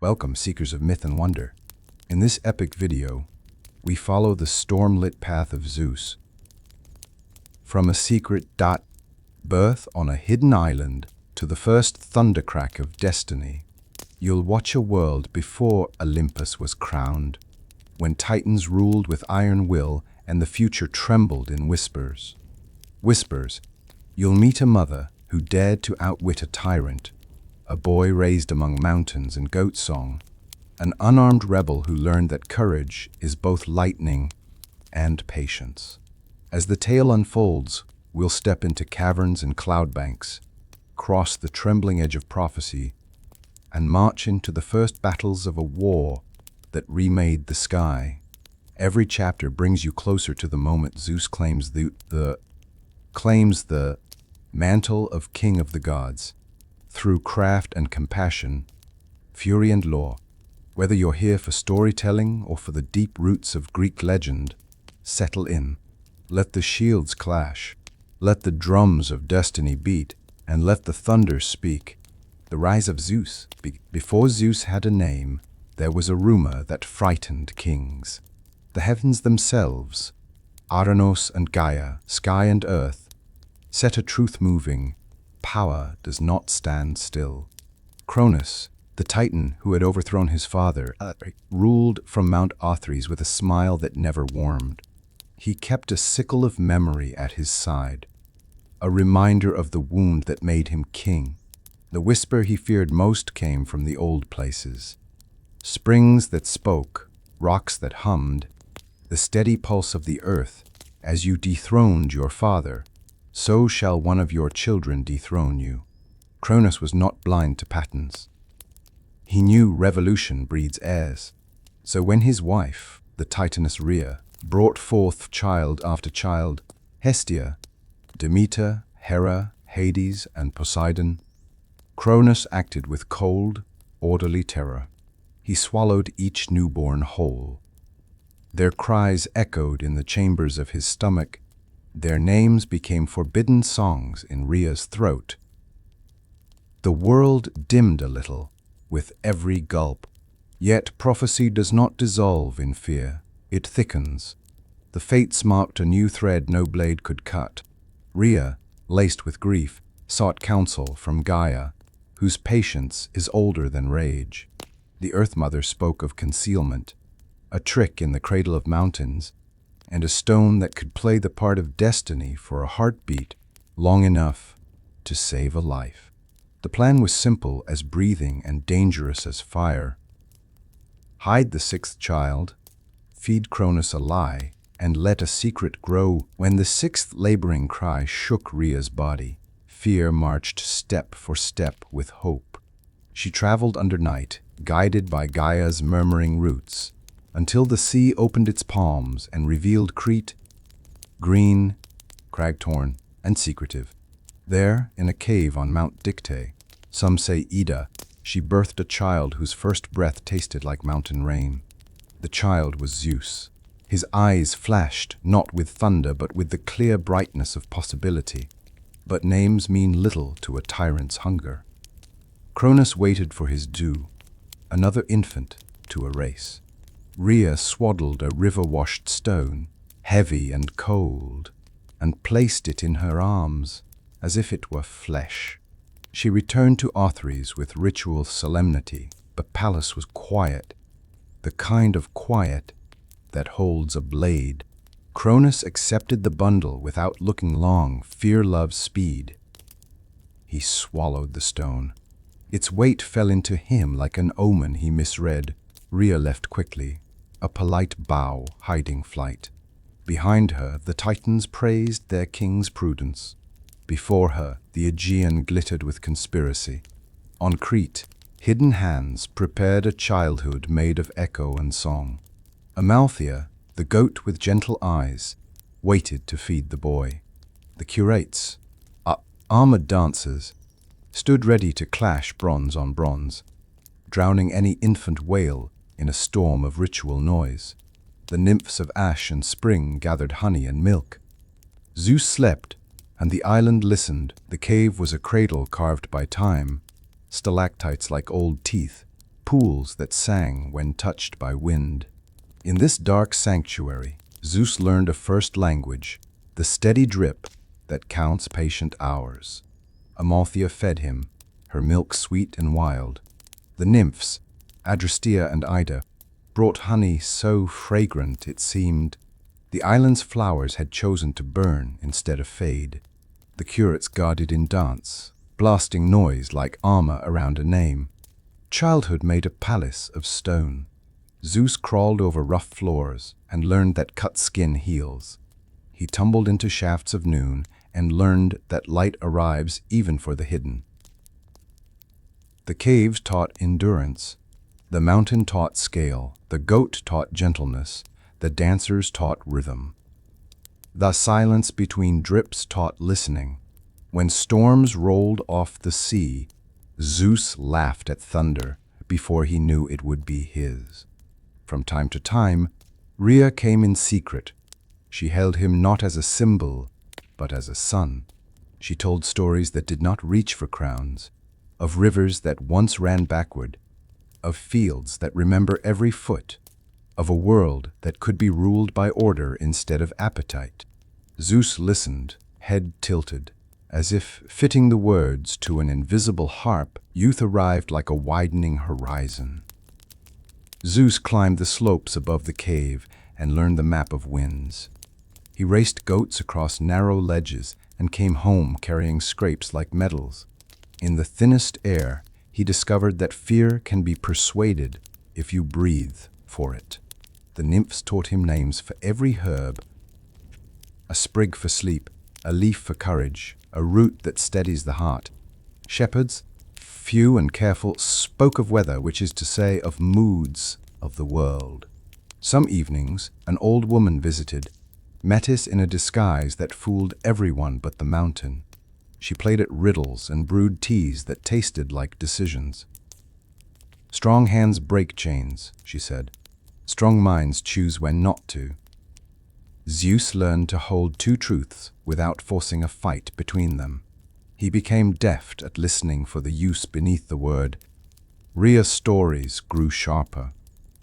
Welcome, seekers of myth and wonder. In this epic video, we follow the storm-lit path of Zeus. From a secret birth on a hidden island to the first thundercrack of destiny, you'll watch a world before Olympus was crowned, when titans ruled with iron will and the future trembled in whispers. Whispers, you'll meet a mother who dared to outwit a tyrant, a boy raised among mountains and goat song, an unarmed rebel who learned that courage is both lightning and patience. As the tale unfolds, we'll step into caverns and cloud banks, cross the trembling edge of prophecy, and march into the first battles of a war that remade the sky. Every chapter brings you closer to the moment Zeus claims the mantle of king of the gods. Through craft and compassion, fury and law, whether you're here for storytelling or for the deep roots of Greek legend, settle in. Let the shields clash, let the drums of destiny beat, and let the thunder speak. The rise of Zeus. Before Zeus had a name, there was a rumor that frightened kings. The heavens themselves, Kronos and Gaia, sky and earth, set a truth moving. Power does not stand still. Cronus, the Titan who had overthrown his father, ruled from Mount Olympus with a smile that never warmed. He kept a sickle of memory at his side, a reminder of the wound that made him king. The whisper he feared most came from the old places. Springs that spoke, rocks that hummed, the steady pulse of the earth. As you dethroned your father, so shall one of your children dethrone you. Kronos was not blind to patterns. He knew revolution breeds heirs. So when his wife, the Titaness Rhea, brought forth child after child, Hestia, Demeter, Hera, Hades, and Poseidon, Kronos acted with cold, orderly terror. He swallowed each newborn whole. Their cries echoed in the chambers of his stomach. Their names became forbidden songs in Rhea's throat. The world dimmed a little with every gulp. Yet prophecy does not dissolve in fear. It thickens. The fates marked a new thread no blade could cut. Rhea, laced with grief, sought counsel from Gaia, whose patience is older than rage. The Earth Mother spoke of concealment, a trick in the cradle of mountains, and a stone that could play the part of destiny for a heartbeat long enough to save a life. The plan was simple as breathing and dangerous as fire. Hide the sixth child, feed Kronos a lie, and let a secret grow. When the sixth laboring cry shook Rhea's body, fear marched step for step with hope. She traveled under night, guided by Gaia's murmuring roots, until the sea opened its palms and revealed Crete, green, crag-torn, and secretive. There, in a cave on Mount Dicte, some say Ida, she birthed a child whose first breath tasted like mountain rain. The child was Zeus. His eyes flashed not with thunder but with the clear brightness of possibility. But names mean little to a tyrant's hunger. Kronos waited for his due, another infant to erase. Rhea swaddled a river-washed stone, heavy and cold, and placed it in her arms as if it were flesh. She returned to Olympus with ritual solemnity. The palace was quiet, the kind of quiet that holds a blade. Kronos accepted the bundle without looking long. Fear loves speed. He swallowed the stone. Its weight fell into him like an omen he misread. Rhea left quickly, a polite bow hiding flight. Behind her, the Titans praised their king's prudence. Before her, the Aegean glittered with conspiracy. On Crete, hidden hands prepared a childhood made of echo and song. Amalthea, the goat with gentle eyes, waited to feed the boy. The curates, armored dancers, stood ready to clash bronze on bronze, drowning any infant wail in a storm of ritual noise. The nymphs of ash and spring gathered honey and milk. Zeus slept, and the island listened. The cave was a cradle carved by time, stalactites like old teeth, pools that sang when touched by wind. In this dark sanctuary, Zeus learned a first language, the steady drip that counts patient hours. Amalthea fed him, her milk sweet and wild. The nymphs, Adrastea and Ida, brought honey so fragrant it seemed the island's flowers had chosen to burn instead of fade. The curates guarded in dance, blasting noise like armor around a name. Childhood made a palace of stone. Zeus crawled over rough floors and learned that cut skin heals. He tumbled into shafts of noon and learned that light arrives even for the hidden. The caves taught endurance. The mountain taught scale. The goat taught gentleness. The dancers taught rhythm. The silence between drips taught listening. When storms rolled off the sea, Zeus laughed at thunder before he knew it would be his. From time to time, Rhea came in secret. She held him not as a symbol, but as a son. She told stories that did not reach for crowns, of rivers that once ran backward, of fields that remember every foot, of a world that could be ruled by order instead of appetite. Zeus listened, head tilted, as if fitting the words to an invisible harp. Youth arrived like a widening horizon. Zeus climbed the slopes above the cave and learned the map of winds. He raced goats across narrow ledges and came home carrying scrapes like medals. In the thinnest air, he discovered that fear can be persuaded if you breathe for it. The nymphs taught him names for every herb: a sprig for sleep, a leaf for courage, a root that steadies the heart. Shepherds, few and careful, spoke of weather, which is to say, of moods of the world. Some evenings, an old woman visited, Metis in a disguise that fooled everyone but the mountain. She played at riddles and brewed teas that tasted like decisions. "Strong hands break chains," she said. "Strong minds choose when not to." Zeus learned to hold two truths without forcing a fight between them. He became deft at listening for the use beneath the word. Rhea's stories grew sharper.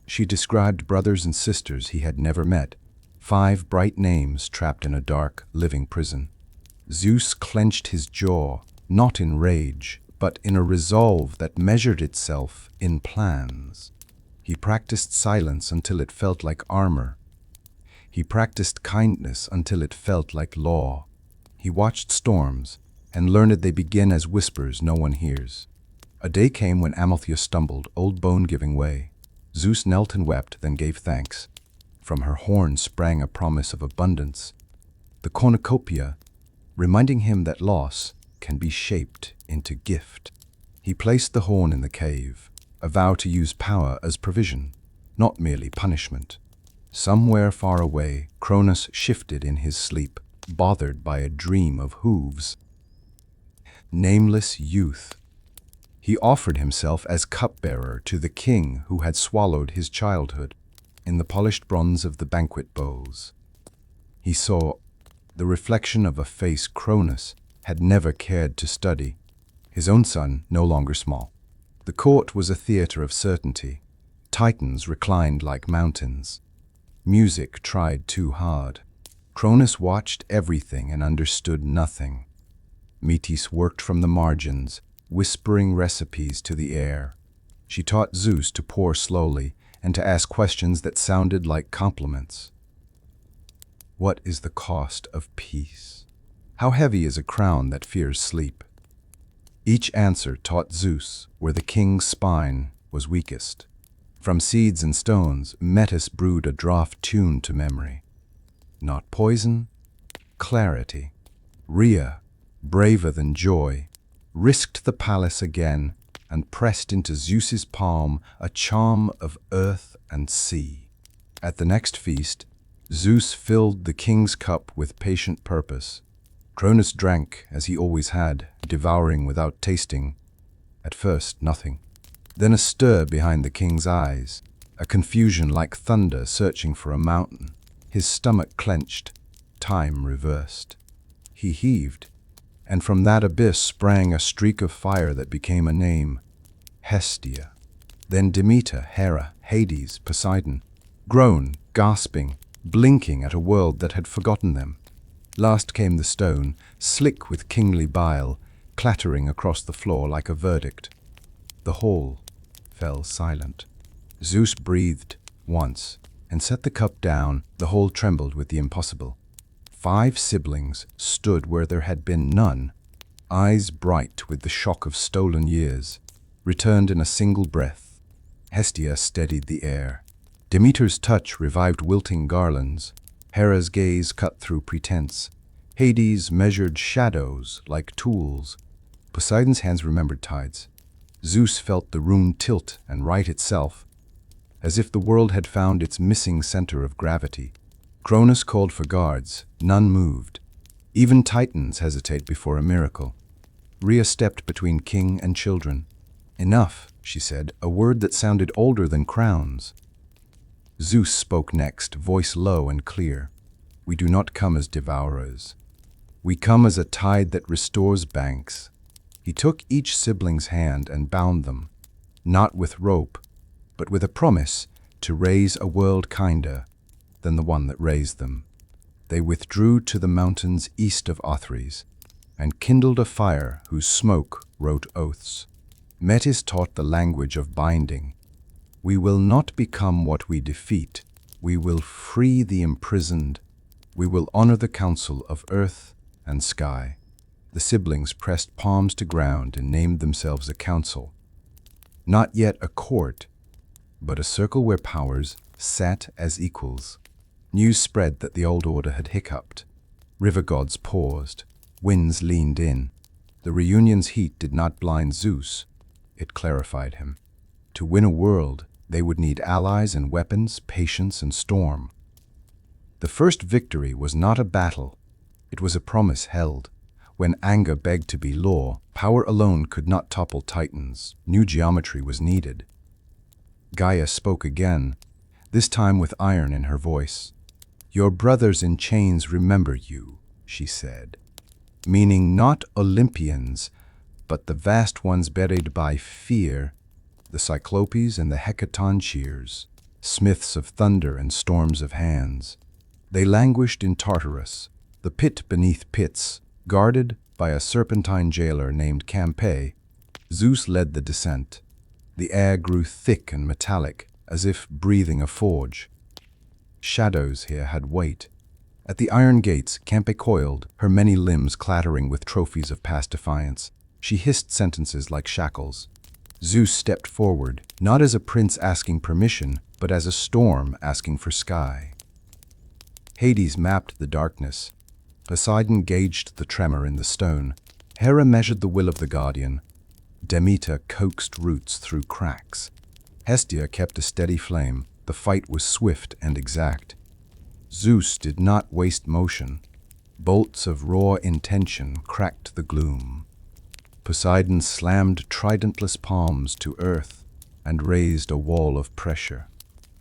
She described brothers and sisters he had never met, 5 bright names trapped in a dark, living prison. Zeus clenched his jaw, not in rage, but in a resolve that measured itself in plans. He practiced silence until it felt like armor. He practiced kindness until it felt like law. He watched storms and learned they begin as whispers no one hears. A day came when Amalthea stumbled, old bone giving way. Zeus knelt and wept, then gave thanks. From her horn sprang a promise of abundance, the cornucopia, reminding him that loss can be shaped into gift. He placed the horn in the cave, a vow to use power as provision, not merely punishment. Somewhere far away, Cronus shifted in his sleep, bothered by a dream of hooves. Nameless youth. He offered himself as cupbearer to the king who had swallowed his childhood. In the polished bronze of the banquet bowls, he saw the reflection of a face Cronus had never cared to study, his own son no longer small. The court was a theater of certainty. Titans reclined like mountains. Music tried too hard. Cronus watched everything and understood nothing. Metis worked from the margins, whispering recipes to the air. She taught Zeus to pour slowly and to ask questions that sounded like compliments. What is the cost of peace? How heavy is a crown that fears sleep? Each answer taught Zeus where the king's spine was weakest. From seeds and stones, Metis brewed a draught tuned to memory. Not poison, clarity. Rhea, braver than joy, risked the palace again and pressed into Zeus's palm a charm of earth and sea. At the next feast, Zeus filled the king's cup with patient purpose. Cronus drank, as he always had, devouring without tasting. At first, nothing. Then a stir behind the king's eyes, a confusion like thunder searching for a mountain. His stomach clenched, time reversed. He heaved, and from that abyss sprang a streak of fire that became a name, Hestia. Then Demeter, Hera, Hades, Poseidon, groan, gasping, blinking at a world that had forgotten them. Last came the stone, slick with kingly bile, clattering across the floor like a verdict. The hall fell silent. Zeus breathed once and set the cup down. The hall trembled with the impossible. 5 siblings stood where there had been none, eyes bright with the shock of stolen years, returned in a single breath. Hestia steadied the air. Demeter's touch revived wilting garlands. Hera's gaze cut through pretense. Hades measured shadows like tools. Poseidon's hands remembered tides. Zeus felt the room tilt and right itself, as if the world had found its missing center of gravity. Cronus called for guards. None moved. Even titans hesitate before a miracle. Rhea stepped between king and children. "Enough," she said, a word that sounded older than crowns. Zeus spoke next, voice low and clear. "We do not come as devourers. We come as a tide that restores banks." He took each sibling's hand and bound them, not with rope, but with a promise to raise a world kinder than the one that raised them. They withdrew to the mountains east of Othries and kindled a fire whose smoke wrote oaths. Metis taught the language of binding. "We will not become what we defeat. We will free the imprisoned. We will honor the council of earth and sky." The siblings pressed palms to ground and named themselves a council. Not yet a court, but a circle where powers sat as equals. News spread that the old order had hiccuped. River gods paused. Winds leaned in. The reunion's heat did not blind Zeus. It clarified him. To win a world, they would need allies and weapons, patience and storm. The first victory was not a battle. It was a promise held. When anger begged to be law, power alone could not topple titans. New geometry was needed. Gaia spoke again, this time with iron in her voice. "Your brothers in chains remember you," she said, meaning not Olympians, but the vast ones buried by fear, the Cyclopes and the Hecatoncheires, smiths of thunder and storms of hands. They languished in Tartarus, the pit beneath pits, guarded by a serpentine jailer named Campe. Zeus led the descent. The air grew thick and metallic, as if breathing a forge. Shadows here had weight. At the iron gates, Campe coiled, her many limbs clattering with trophies of past defiance. She hissed sentences like shackles. Zeus stepped forward, not as a prince asking permission, but as a storm asking for sky. Hades mapped the darkness. Poseidon gauged the tremor in the stone. Hera measured the will of the guardian. Demeter coaxed roots through cracks. Hestia kept a steady flame. The fight was swift and exact. Zeus did not waste motion. Bolts of raw intention cracked the gloom. Poseidon slammed tridentless palms to earth and raised a wall of pressure.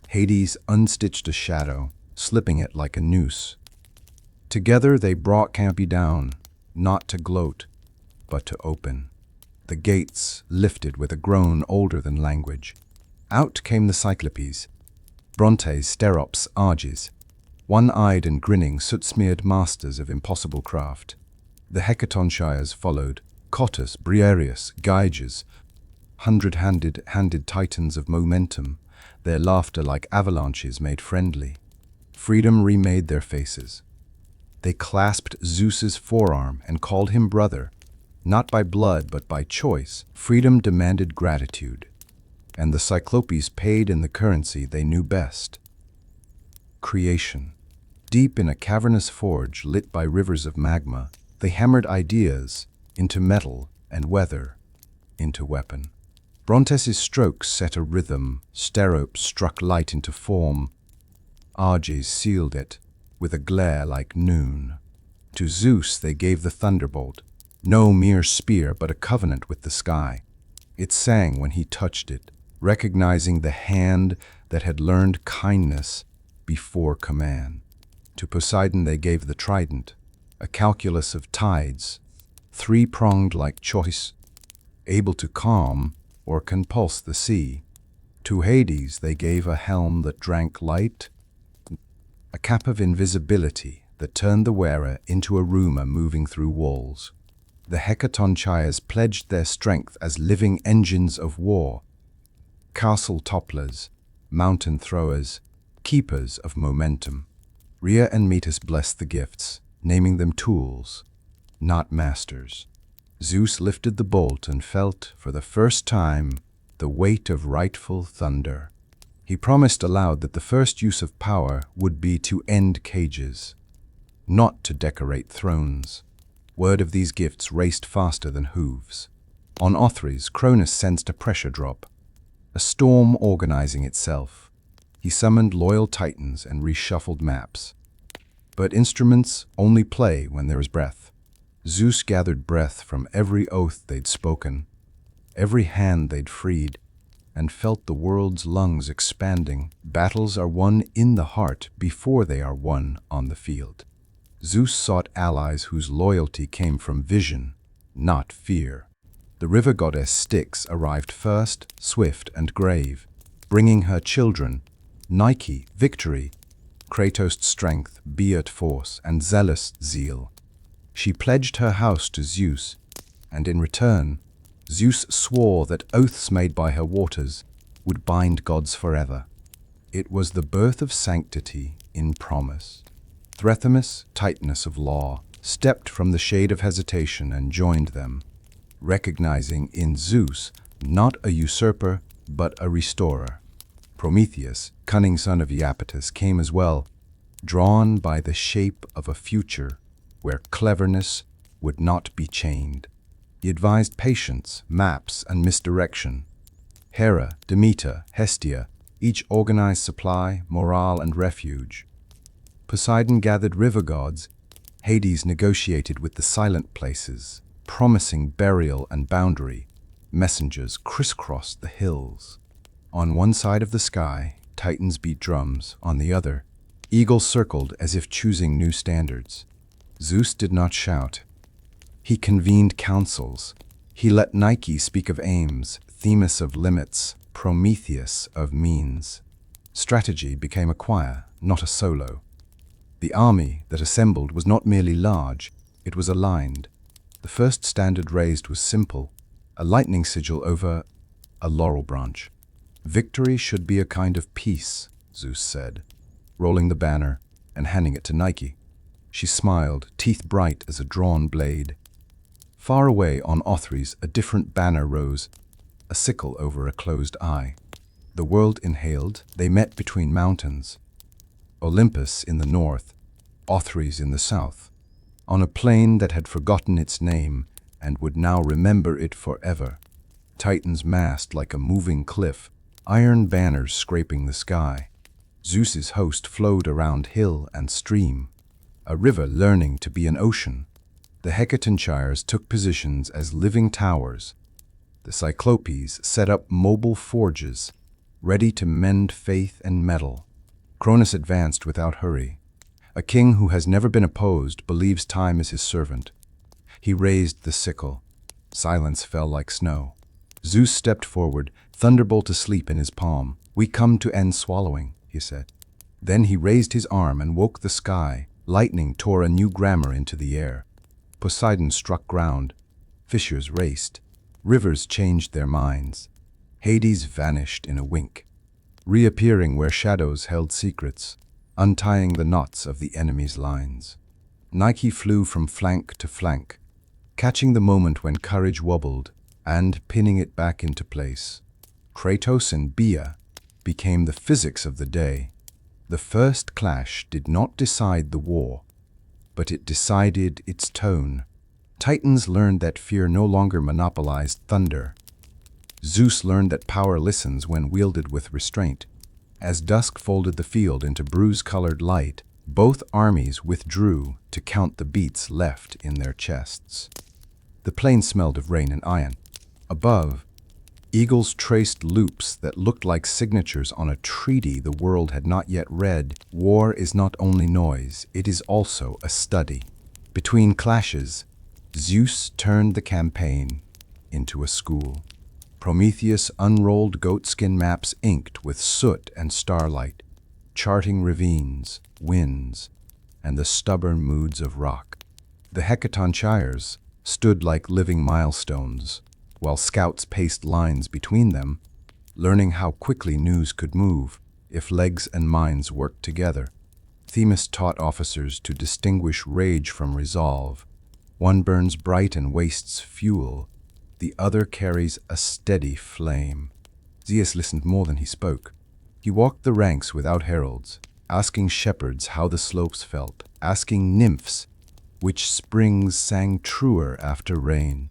Hades unstitched a shadow, slipping it like a noose. Together they brought Campe down, not to gloat, but to open. The gates lifted with a groan older than language. Out came the Cyclopes, Brontes, Sterops, Arges, one-eyed and grinning, soot-smeared masters of impossible craft. The Hecatoncheires followed, Cottus, Briareus, Gyges, hundred-handed titans of momentum, their laughter like avalanches made friendly. Freedom remade their faces. They clasped Zeus's forearm and called him brother, not by blood but by choice. Freedom demanded gratitude, and the Cyclopes paid in the currency they knew best. Creation. Deep in a cavernous forge lit by rivers of magma, they hammered ideas into metal and weather into weapon. Brontes's strokes set a rhythm, Steropes struck light into form. Arges sealed it with a glare like noon. To Zeus they gave the thunderbolt, no mere spear but a covenant with the sky. It sang when he touched it, recognizing the hand that had learned kindness before command. To Poseidon they gave the trident, a calculus of tides, three-pronged like choice, able to calm or compulse the sea. To Hades they gave a helm that drank light, a cap of invisibility that turned the wearer into a rumor moving through walls. The Hecatoncheires pledged their strength as living engines of war, castle topplers, mountain throwers, keepers of momentum. Rhea and Metis blessed the gifts, naming them tools, not masters. Zeus lifted the bolt and felt, for the first time, the weight of rightful thunder. He promised aloud that the first use of power would be to end cages, not to decorate thrones. Word of these gifts raced faster than hooves. On Othrys, Cronus sensed a pressure drop, a storm organizing itself. He summoned loyal titans and reshuffled maps. But instruments only play when there is breath. Zeus gathered breath from every oath they'd spoken, every hand they'd freed, and felt the world's lungs expanding. Battles are won in the heart before they are won on the field. Zeus sought allies whose loyalty came from vision, not fear. The river goddess Styx arrived first, swift and grave, bringing her children, Nike, victory, Kratos strength, Beat force, and zealous zeal. She pledged her house to Zeus, and in return, Zeus swore that oaths made by her waters would bind gods forever. It was the birth of sanctity in promise. Threthimus, Titanus of law, stepped from the shade of hesitation and joined them, recognizing in Zeus not a usurper but a restorer. Prometheus, cunning son of Iapetus, came as well, drawn by the shape of a future where cleverness would not be chained. He advised patience, maps, and misdirection. Hera, Demeter, Hestia, each organized supply, morale, and refuge. Poseidon gathered river gods. Hades negotiated with the silent places, promising burial and boundary. Messengers crisscrossed the hills. On one side of the sky, Titans beat drums. On the other, eagles circled as if choosing new standards. Zeus did not shout. He convened councils. He let Nike speak of aims, Themis of limits, Prometheus of means. Strategy became a choir, not a solo. The army that assembled was not merely large, it was aligned. The first standard raised was simple, a lightning sigil over a laurel branch. Victory should be a kind of peace, Zeus said, rolling the banner and handing it to Nike. She smiled, teeth bright as a drawn blade. Far away on Othrys, a different banner rose, a sickle over a closed eye. The world inhaled. They met between mountains. Olympus in the north, Othrys in the south, on a plain that had forgotten its name and would now remember it forever. Titans massed like a moving cliff, iron banners scraping the sky. Zeus's host flowed around hill and stream, a river learning to be an ocean. The Hecatoncheires took positions as living towers. The Cyclopes set up mobile forges, ready to mend faith and metal. Cronus advanced without hurry. A king who has never been opposed believes time is his servant. He raised the sickle. Silence fell like snow. Zeus stepped forward, thunderbolt asleep in his palm. "We come to end swallowing," he said. Then he raised his arm and woke the sky. Lightning tore a new grammar into the air. Poseidon struck ground. Fissures raced. Rivers changed their minds. Hades vanished in a wink, reappearing where shadows held secrets, untying the knots of the enemy's lines. Nike flew from flank to flank, catching the moment when courage wobbled and pinning it back into place. Kratos and Rhea became the physics of the day. The first clash did not decide the war, but it decided its tone. Titans learned that fear no longer monopolized thunder. Zeus learned that power listens when wielded with restraint. As dusk folded the field into bruise-colored light, both armies withdrew to count the beats left in their chests. The plain smelled of rain and iron. Above, eagles traced loops that looked like signatures on a treaty the world had not yet read. War is not only noise, it is also a study. Between clashes, Zeus turned the campaign into a school. Prometheus unrolled goatskin maps inked with soot and starlight, charting ravines, winds, and the stubborn moods of rock. The Hecatoncheires stood like living milestones, while scouts paced lines between them, learning how quickly news could move if legs and minds worked together. Themis taught officers to distinguish rage from resolve. One burns bright and wastes fuel, the other carries a steady flame. Zeus listened more than he spoke. He walked the ranks without heralds, asking shepherds how the slopes felt, asking nymphs which springs sang truer after rain.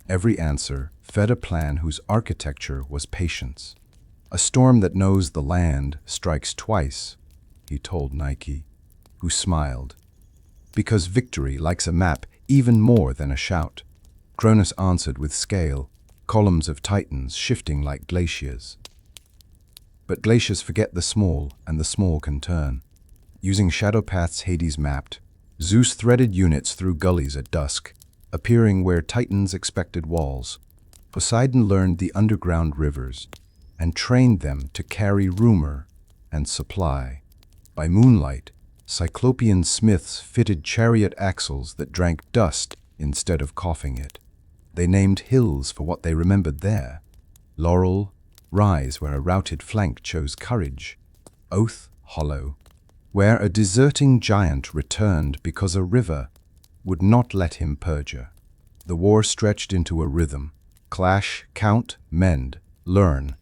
Every answer fed a plan whose architecture was patience. A storm that knows the land strikes twice, he told Nike, who smiled, because victory likes a map even more than a shout. Cronus answered with scale, columns of titans shifting like glaciers. But glaciers forget the small, and the small can turn. Using shadow paths Hades mapped, Zeus threaded units through gullies at dusk, appearing where titans expected walls. Poseidon learned the underground rivers and trained them to carry rumor and supply. By moonlight, Cyclopean smiths fitted chariot axles that drank dust instead of coughing it. They named hills for what they remembered there. Laurel, rise where a routed flank chose courage. Oath, hollow, where a deserting giant returned because a river would not let him perjure. The war stretched into a rhythm. Clash, count, mend, learn.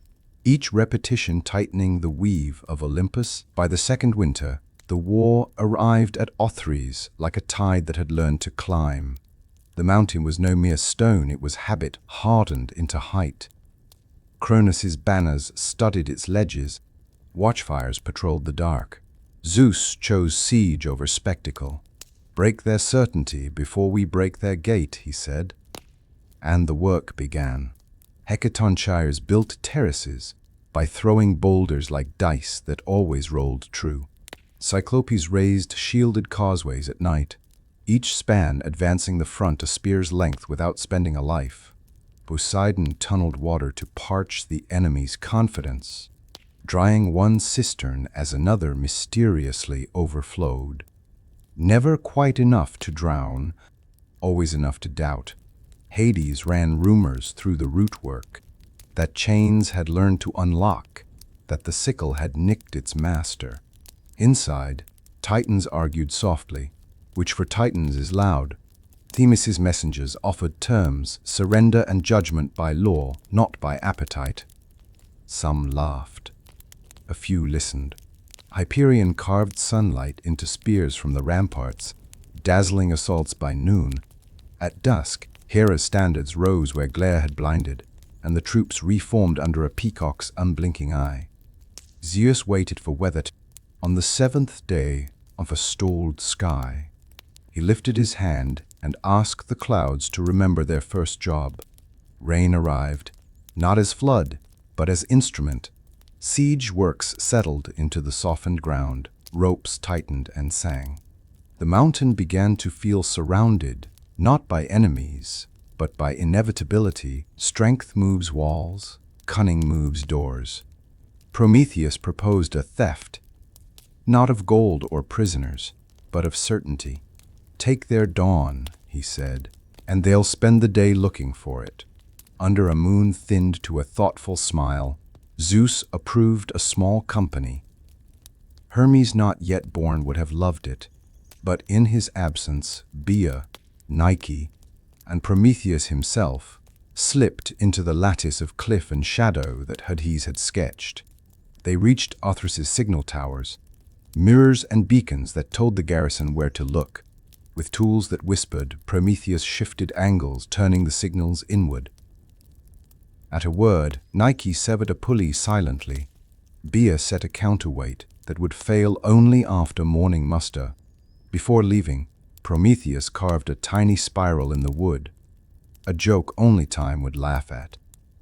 Each repetition tightening the weave of Olympus. By the second winter, the war arrived at Othrys like a tide that had learned to climb. The mountain was no mere stone, it was habit hardened into height. Cronus's banners studded its ledges. Watchfires patrolled the dark. Zeus chose siege over spectacle. Break their certainty before we break their gate, he said. And the work began. Hecatoncheires built terraces by throwing boulders like dice that always rolled true. Cyclopes raised shielded causeways at night, each span advancing the front a spear's length without spending a life. Poseidon tunneled water to parch the enemy's confidence, drying one cistern as another mysteriously overflowed. Never quite enough to drown, always enough to doubt. Hades ran rumors through the rootwork that chains had learned to unlock, that the sickle had nicked its master. Inside, Titans argued softly, which for Titans is loud. Themis's messengers offered terms, surrender and judgment by law, not by appetite. Some laughed. A few listened. Hyperion carved sunlight into spears from the ramparts, dazzling assaults by noon. At dusk, Hera's standards rose where glare had blinded, and the troops reformed under a peacock's unblinking eye. Zeus waited for weather. On the seventh day of a stalled sky, he lifted his hand and asked the clouds to remember their first job. Rain arrived, not as flood, but as instrument. Siege works settled into the softened ground, ropes tightened and sang. The mountain began to feel surrounded, not by enemies, but by inevitability. Strength moves walls, cunning moves doors. Prometheus proposed a theft, not of gold or prisoners, but of certainty. Take their dawn, he said, and they'll spend the day looking for it. Under a moon thinned to a thoughtful smile, Zeus approved a small company. Hermes not yet born would have loved it, but in his absence, Rhea, Nike, and Prometheus himself slipped into the lattice of cliff and shadow that Hades had sketched. They reached Othrys's signal towers, mirrors and beacons that told the garrison where to look. With tools that whispered, Prometheus shifted angles, turning the signals inward. At a word, Nike severed a pulley silently. Rhea set a counterweight that would fail only after morning muster. Before leaving, Prometheus carved a tiny spiral in the wood, a joke only time would laugh at.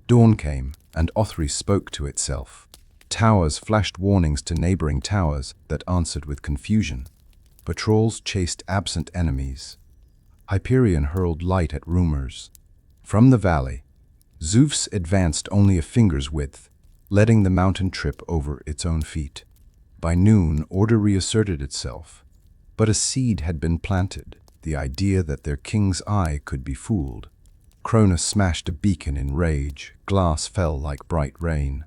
Dawn came, and Othrys spoke to itself. Towers flashed warnings to neighboring towers that answered with confusion. Patrols chased absent enemies. Hyperion hurled light at rumors. From the valley, Zeus advanced only a finger's width, letting the mountain trip over its own feet. By noon, order reasserted itself, but a seed had been planted, the idea that their king's eye could be fooled. Cronus smashed a beacon in rage, glass fell like bright rain.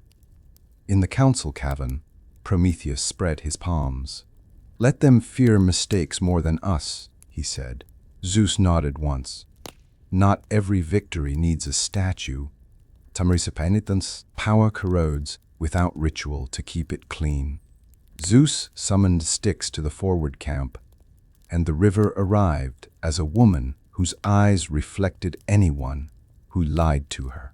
In the council cavern, Prometheus spread his palms. "Let them fear mistakes more than us," he said. Zeus nodded once. "Not every victory needs a statue. Tamarisapenitans, power corrodes without ritual to keep it clean." Zeus summoned Styx to the forward camp, and the river arrived as a woman whose eyes reflected anyone who lied to her.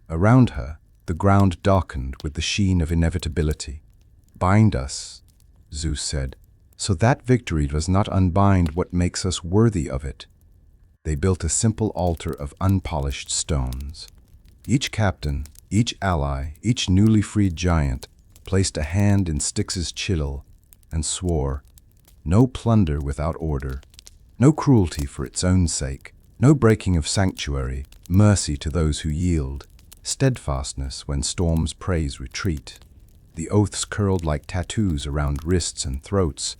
Around her, the ground darkened with the sheen of inevitability. "Bind us," Zeus said, "so that victory does not unbind what makes us worthy of it." They built a simple altar of unpolished stones. Each captain, each ally, each newly freed giant placed a hand in Styx's chisel and swore, no plunder without order, no cruelty for its own sake, no breaking of sanctuary, mercy to those who yield, steadfastness when storms praise retreat. The oaths curled like tattoos around wrists and throats,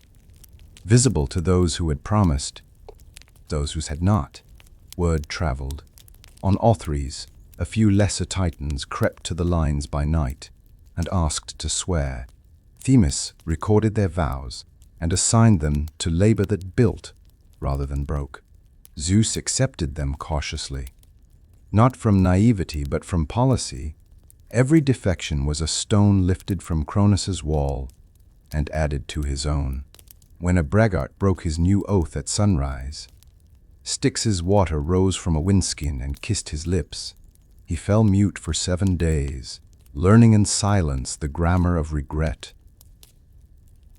visible to those who had promised, those who had not. Word traveled. On Othries, a few lesser titans crept to the lines by night and asked to swear. Themis recorded their vows and assigned them to labor that built rather than broke. Zeus accepted them cautiously. Not from naivety, but from policy. Every defection was a stone lifted from Kronos's wall and added to his own. When a braggart broke his new oath at sunrise, Styx's water rose from a windskin and kissed his lips. He fell mute for 7 days, learning in silence the grammar of regret.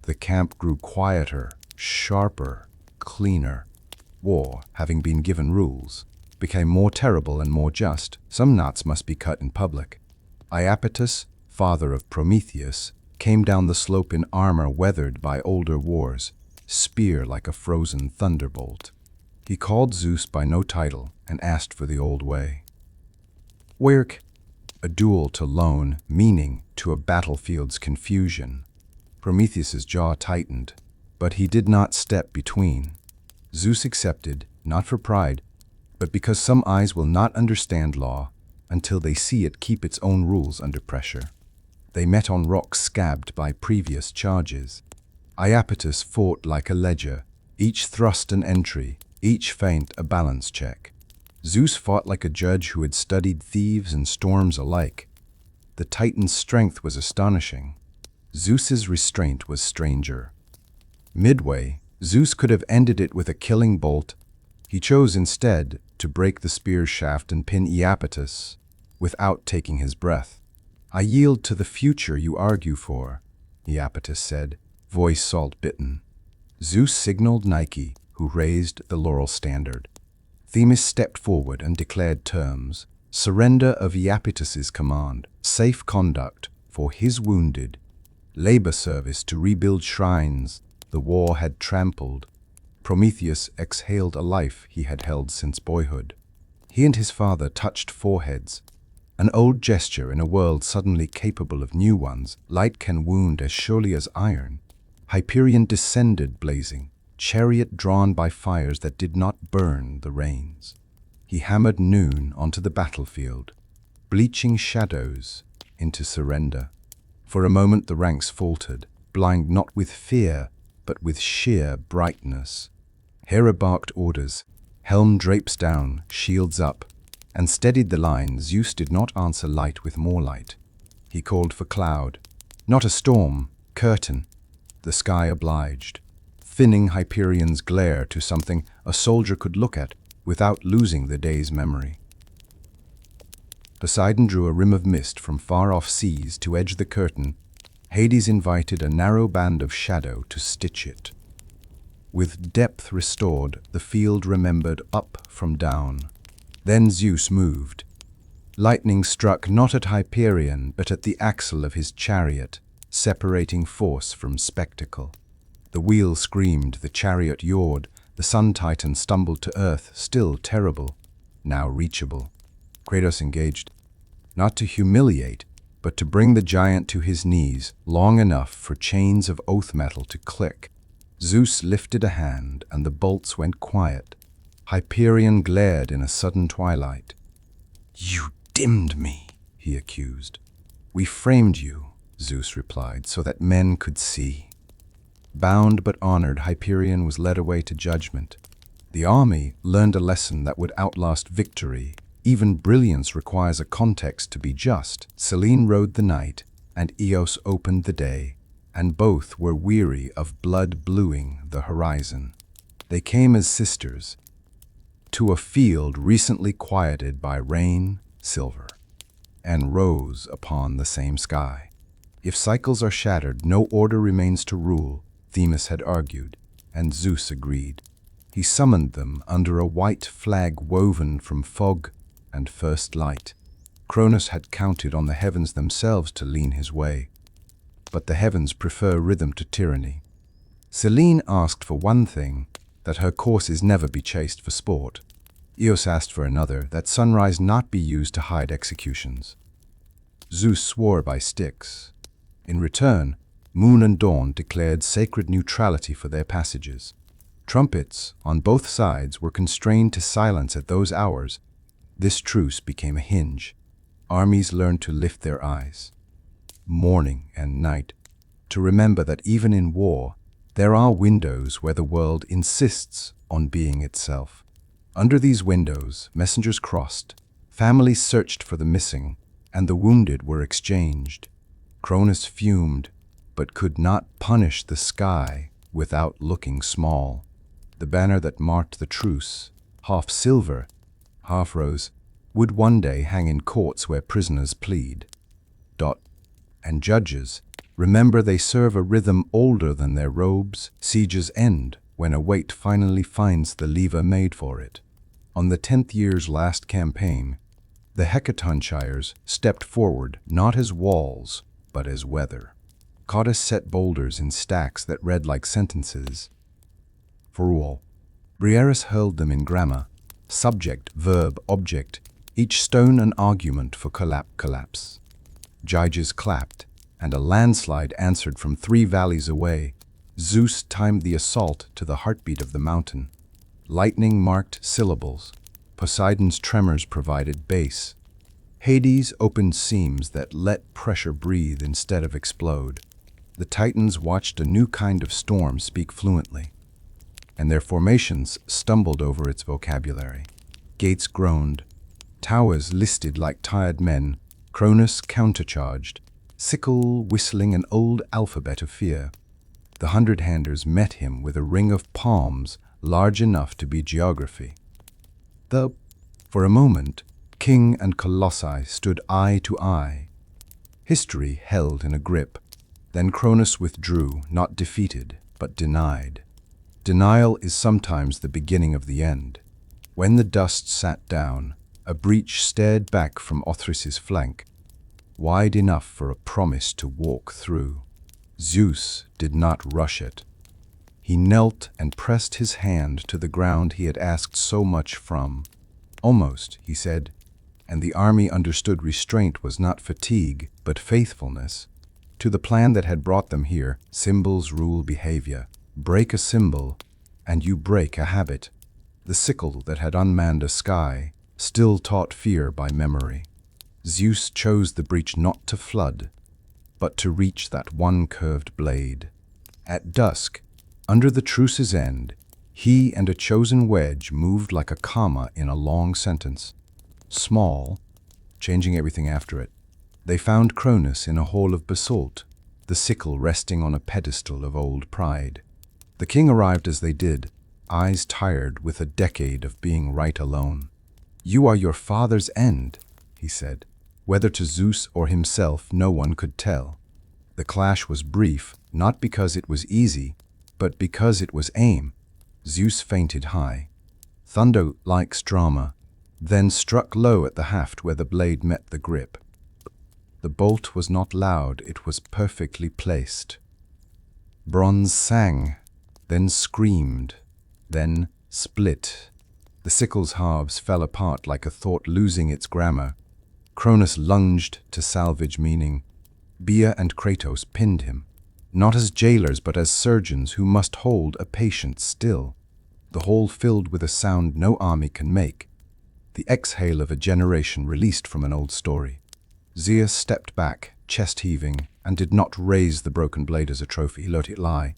The camp grew quieter, sharper, cleaner. War, having been given rules, became more terrible and more just. Some knots must be cut in public. Iapetus, father of Prometheus, came down the slope in armor weathered by older wars, spear like a frozen thunderbolt. He called Zeus by no title and asked for the old way. Werk, a duel to lone, meaning to a battlefield's confusion. Prometheus's jaw tightened, but he did not step between. Zeus accepted, not for pride, but because some eyes will not understand law until they see it keep its own rules under pressure. They met on rocks scabbed by previous charges. Iapetus fought like a ledger, each thrust an entry, each feint a balance check. Zeus fought like a judge who had studied thieves and storms alike. The Titan's strength was astonishing. Zeus's restraint was stranger. Midway, Zeus could have ended it with a killing bolt. He chose instead to break the spear's shaft and pin Iapetus without taking his breath. "I yield to the future you argue for," Iapetus said, voice salt-bitten. Zeus signaled Nike, who raised the laurel standard. Themis stepped forward and declared terms: surrender of Iapetus's command, safe conduct for his wounded, labor service to rebuild shrines the war had trampled. Prometheus exhaled a life he had held since boyhood. He and his father touched foreheads, an old gesture in a world suddenly capable of new ones. Light can wound as surely as iron. Hyperion descended blazing, chariot drawn by fires that did not burn the reins. He hammered noon onto the battlefield, bleaching shadows into surrender. For a moment the ranks faltered, blind not with fear, but with sheer brightness. Hera barked orders, helm drapes down, shields up, and steadied the line. Zeus did not answer light with more light. He called for cloud, not a storm, curtain. The sky obliged, thinning Hyperion's glare to something a soldier could look at without losing the day's memory. Poseidon drew a rim of mist from far-off seas to edge the curtain. Hades invited a narrow band of shadow to stitch it. With depth restored, the field remembered up from down. Then Zeus moved. Lightning struck not at Hyperion, but at the axle of his chariot, separating force from spectacle. The wheel screamed, the chariot yawed, the sun titan stumbled to earth, still terrible, now reachable. Kratos engaged. not to humiliate, but to bring the giant to his knees long enough for chains of oath metal to click. Zeus lifted a hand, and the bolts went quiet. Hyperion glared in a sudden twilight. "You dimmed me," he accused. "We framed you," Zeus replied, "so that men could see." Bound but honored, Hyperion was led away to judgment. The army learned a lesson that would outlast victory. Even brilliance requires a context to be just. Selene rode the night, and Eos opened the day, and both were weary of blood bluing the horizon. They came as sisters, to a field recently quieted by rain, silver, and rose upon the same sky. If cycles are shattered, no order remains to rule, Themis had argued, and Zeus agreed. He summoned them under a white flag woven from fog and first light. Kronos had counted on the heavens themselves to lean his way, but the heavens prefer rhythm to tyranny. Selene asked for one thing, that her courses never be chased for sport. Eos asked for another, that sunrise not be used to hide executions. Zeus swore by Styx. In return, Moon and Dawn declared sacred neutrality for their passages. Trumpets on both sides were constrained to silence at those hours. This truce became a hinge. Armies learned to lift their eyes, morning and night, to remember that even in war, there are windows where the world insists on being itself. Under these windows, messengers crossed, families searched for the missing, and the wounded were exchanged. Cronus fumed, but could not punish the sky without looking small. The banner that marked the truce, half silver, half rose, would one day hang in courts where prisoners plead. And judges, remember they serve a rhythm older than their robes. Sieges end when a weight finally finds the lever made for it. On the 10th year's last campaign, the Hecatoncheires stepped forward not as walls, but as weather. Cottus set boulders in stacks that read like sentences. For all, Briareus hurled them in grammar, subject, verb, object, each stone an argument for collapse. Gyges clapped, and a landslide answered from 3 valleys away. Zeus timed the assault to the heartbeat of the mountain. Lightning marked syllables. Poseidon's tremors provided bass. Hades opened seams that let pressure breathe instead of explode. The Titans watched a new kind of storm speak fluently, and their formations stumbled over its vocabulary. Gates groaned. Towers listed like tired men. Cronus countercharged, sickle whistling an old alphabet of fear. The 100-handers met him with a ring of palms large enough to be geography. For a moment, king and colossi stood eye to eye. History held in a grip. Then Cronus withdrew, not defeated, but denied. Denial is sometimes the beginning of the end. When the dust sat down, a breach stared back from Othrys's flank, wide enough for a promise to walk through. Zeus did not rush it. He knelt and pressed his hand to the ground he had asked so much from. Almost, he said, and the army understood restraint was not fatigue, but faithfulness. To the plan that had brought them here, symbols rule behavior. Break a symbol, and you break a habit. The sickle that had unmanned a sky still taught fear by memory. Zeus chose the breach not to flood, but to reach that one curved blade. At dusk, under the truce's end, he and a chosen wedge moved like a comma in a long sentence. Small, changing everything after it. They found Cronus in a hall of basalt, the sickle resting on a pedestal of old pride. The king arrived as they did, eyes tired with a decade of being right alone. "You are your father's end," he said. Whether to Zeus or himself, no one could tell. The clash was brief, not because it was easy, but because it was aim. Zeus fainted high. Thunder-like drama, then struck low at the haft where the blade met the grip. The bolt was not loud, it was perfectly placed. Bronze sang, then screamed, then split. The sickle's halves fell apart like a thought losing its grammar. Cronus lunged to salvage, meaning Rhea and Kratos pinned him, not as jailers but as surgeons who must hold a patient still, the hole filled with a sound no army can make, the exhale of a generation released from an old story. Zeus stepped back, chest heaving, and did not raise the broken blade as a trophy. He let it lie.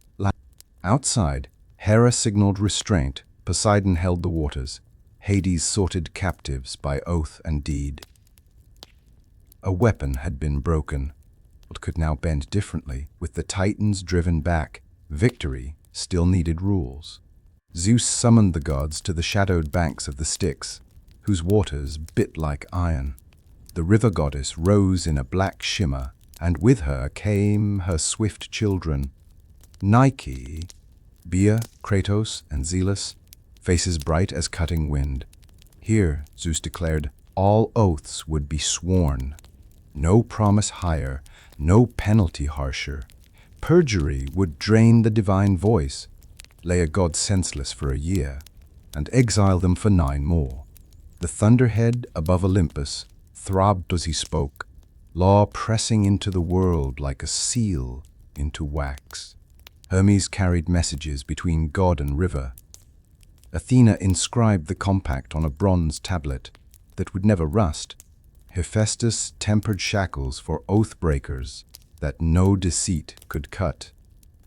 Outside, Hera signaled restraint. Poseidon held the waters. Hades sorted captives by oath and deed. A weapon had been broken, but could now bend differently. With the Titans driven back, victory still needed rules. Zeus summoned the gods to the shadowed banks of the Styx, whose waters bit like iron. The river goddess rose in a black shimmer, and with her came her swift children, Nike, Rhea, Kratos, and Zeus, faces bright as cutting wind. Here, Zeus declared, all oaths would be sworn. No promise higher, no penalty harsher. Perjury would drain the divine voice, lay a god senseless for a year, and exile them for 9 more. The thunderhead above Olympus throbbed as he spoke, law pressing into the world like a seal into wax. Hermes carried messages between god and river. Athena inscribed the compact on a bronze tablet that would never rust. Hephaestus tempered shackles for oath breakers that no deceit could cut.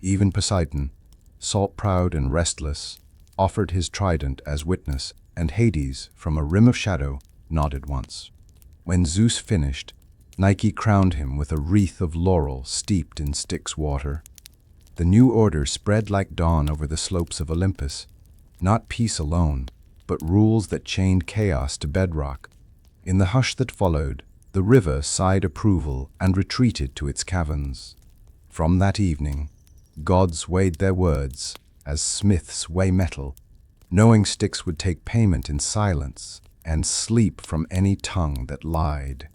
Even Poseidon, salt-proud and restless, offered his trident as witness, and Hades, from a rim of shadow, nodded once. When Zeus finished, Nike crowned him with a wreath of laurel steeped in Styx water. The new order spread like dawn over the slopes of Olympus, not peace alone, but rules that chained chaos to bedrock. In the hush that followed, the river sighed approval and retreated to its caverns. From that evening, gods weighed their words as smiths weigh metal, knowing Styx would take payment in silence and sleep from any tongue that lied.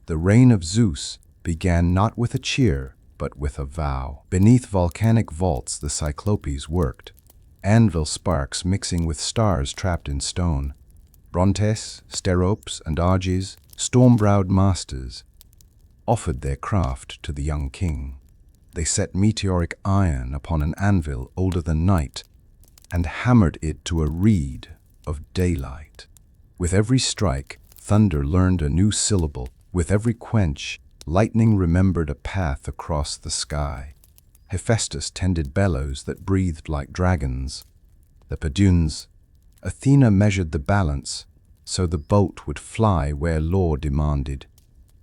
The reign of Zeus began not with a cheer, but with a vow. Beneath volcanic vaults the Cyclopes worked, anvil sparks mixing with stars trapped in stone. Brontes, Steropes, and Arges, storm-browed masters, offered their craft to the young king. They set meteoric iron upon an anvil older than night, and hammered it to a reed of daylight. With every strike, thunder learned a new syllable. With every quench, lightning remembered a path across the sky. Hephaestus tended bellows that breathed like dragons. The Paduns, Athena measured the balance, so the bolt would fly where law demanded,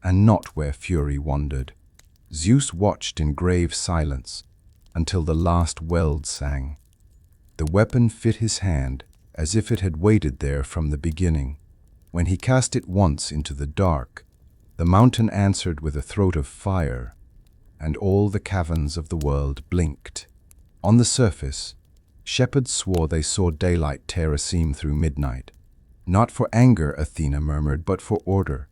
and not where fury wandered. Zeus watched in grave silence until the last weld sang. The weapon fit his hand as if it had waited there from the beginning. When he cast it once into the dark, the mountain answered with a throat of fire, and all the caverns of the world blinked. On the surface, shepherds swore they saw daylight tear a seam through midnight. Not for anger, Athena murmured, but for order.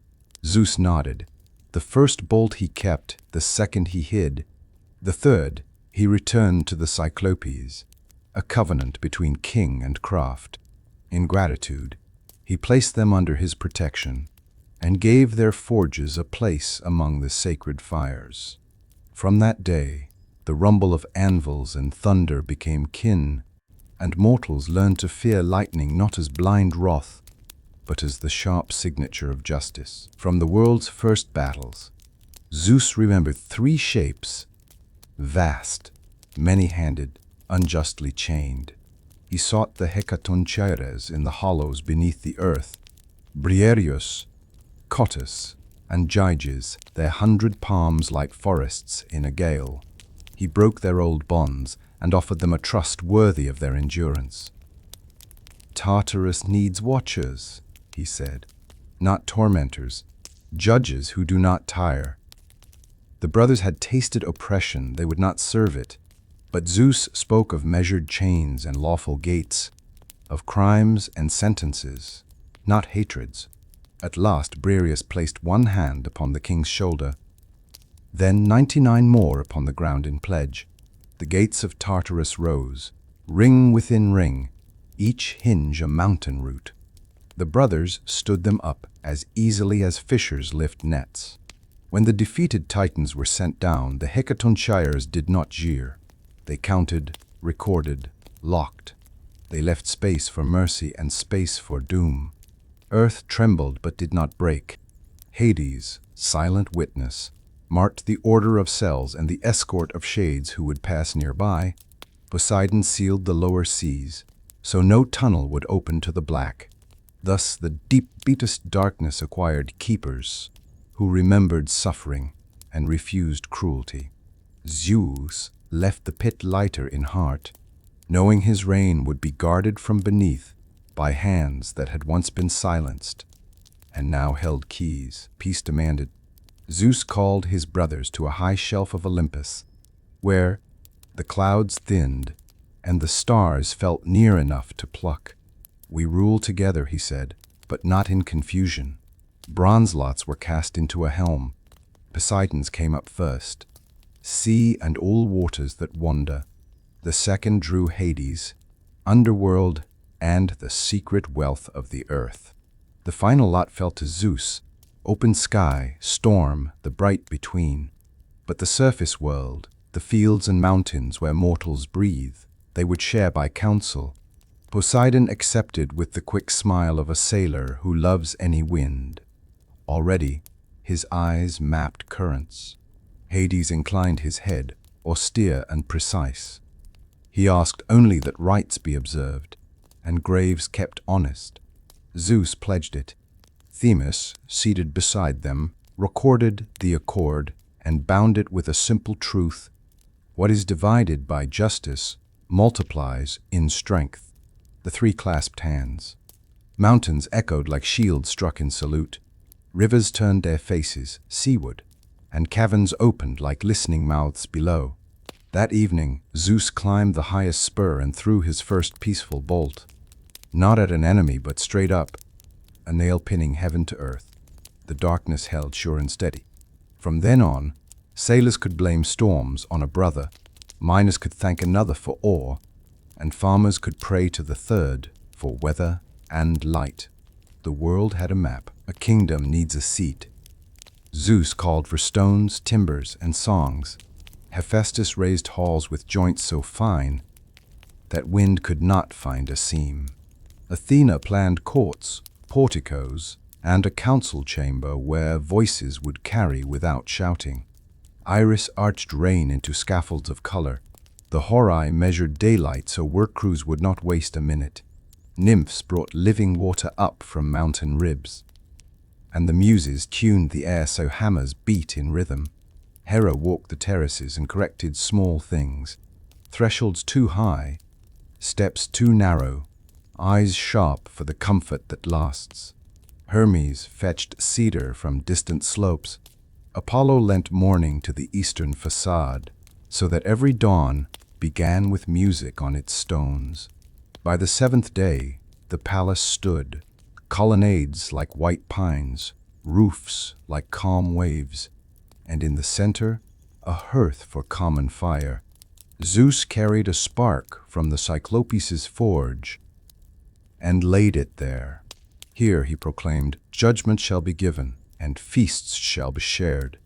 Zeus nodded. The first bolt he kept, the second he hid. The third he returned to the Cyclopes, a covenant between king and craft. In gratitude, he placed them under his protection and gave their forges a place among the sacred fires. From that day, the rumble of anvils and thunder became kin, and mortals learned to fear lightning not as blind wrath, but as the sharp signature of justice. From the world's first battles, Zeus remembered 3 shapes: vast, many-handed, unjustly chained. He sought the Hecatoncheires in the hollows beneath the earth, Briareus, Cottus, and Gyges, their 100 palms like forests in a gale. He broke their old bonds and offered them a trust worthy of their endurance. Tartarus needs watchers, he said, not tormentors, judges who do not tire. The brothers had tasted oppression, they would not serve it. But Zeus spoke of measured chains and lawful gates, of crimes and sentences, not hatreds. At last Briareus placed 1 hand upon the king's shoulder, then 99 more upon the ground in pledge. The gates of Tartarus rose, ring within ring, each hinge a mountain root. The brothers stood them up as easily as fishers lift nets. When the defeated Titans were sent down, the Hecatoncheires did not jeer. They counted, recorded, locked. They left space for mercy and space for doom. Earth trembled but did not break. Hades, silent witness, marked the order of cells and the escort of shades who would pass nearby. Poseidon sealed the lower seas, so no tunnel would open to the black. Thus the deepest darkness acquired keepers, who remembered suffering and refused cruelty. Zeus left the pit lighter in heart, knowing his reign would be guarded from beneath by hands that had once been silenced and now held keys. Peace demanded. Zeus called his brothers to a high shelf of Olympus, where the clouds thinned and the stars felt near enough to pluck. "We rule together," he said, "but not in confusion." Bronze lots were cast into a helm. Poseidon's came up first. Sea and all waters that wander. The second drew Hades, underworld, and the secret wealth of the earth. The final lot fell to Zeus, open sky, storm, the bright between. But the surface world, the fields and mountains where mortals breathe, they would share by counsel. Poseidon accepted with the quick smile of a sailor who loves any wind. Already, his eyes mapped currents. Hades inclined his head, austere and precise. He asked only that rites be observed, and graves kept honest. Zeus pledged it. Themis, seated beside them, recorded the accord and bound it with a simple truth: what is divided by justice multiplies in strength. The three clasped hands. Mountains echoed like shields struck in salute. Rivers turned their faces seaward, and caverns opened like listening mouths below. That evening, Zeus climbed the highest spur and threw his first peaceful bolt. Not at an enemy, but straight up, a nail pinning heaven to earth. The darkness held sure and steady. From then on, sailors could blame storms on a brother, miners could thank another for ore, and farmers could pray to the third for weather and light. The world had a map. A kingdom needs a seat. Zeus called for stones, timbers, and songs. Hephaestus raised halls with joints so fine that wind could not find a seam. Athena planned courts, porticos, and a council chamber where voices would carry without shouting. Iris arched rain into scaffolds of color. The Horai measured daylight so work crews would not waste a minute. Nymphs brought living water up from mountain ribs, and the muses tuned the air so hammers beat in rhythm. Hera walked the terraces and corrected small things. Thresholds too high, steps too narrow, eyes sharp for the comfort that lasts. Hermes fetched cedar from distant slopes. Apollo lent morning to the eastern facade, so that every dawn began with music on its stones. By the seventh day, the palace stood, colonnades like white pines, roofs like calm waves, and in the center, a hearth for common fire. Zeus carried a spark from the Cyclopes' forge and laid it there. Here, he proclaimed, judgment shall be given, and feasts shall be shared.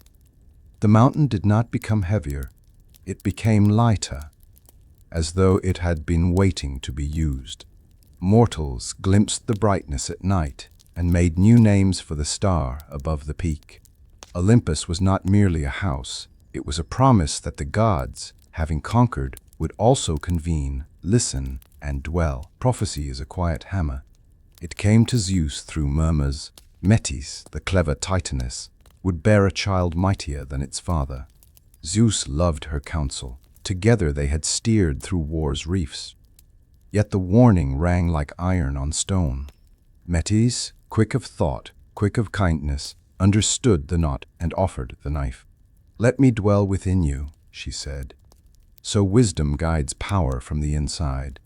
The mountain did not become heavier, it became lighter, as though it had been waiting to be used. Mortals glimpsed the brightness at night and made new names for the star above the peak. Olympus was not merely a house, it was a promise that the gods, having conquered, would also convene, listen, and dwell. Prophecy is a quiet hammer. It came to Zeus through murmurs. Metis, the clever Titaness, would bear a child mightier than its father. Zeus loved her counsel. Together they had steered through war's reefs. Yet the warning rang like iron on stone. Metis, quick of thought, quick of kindness, understood the knot and offered the knife. "Let me dwell within you," she said. So wisdom guides power from the inside.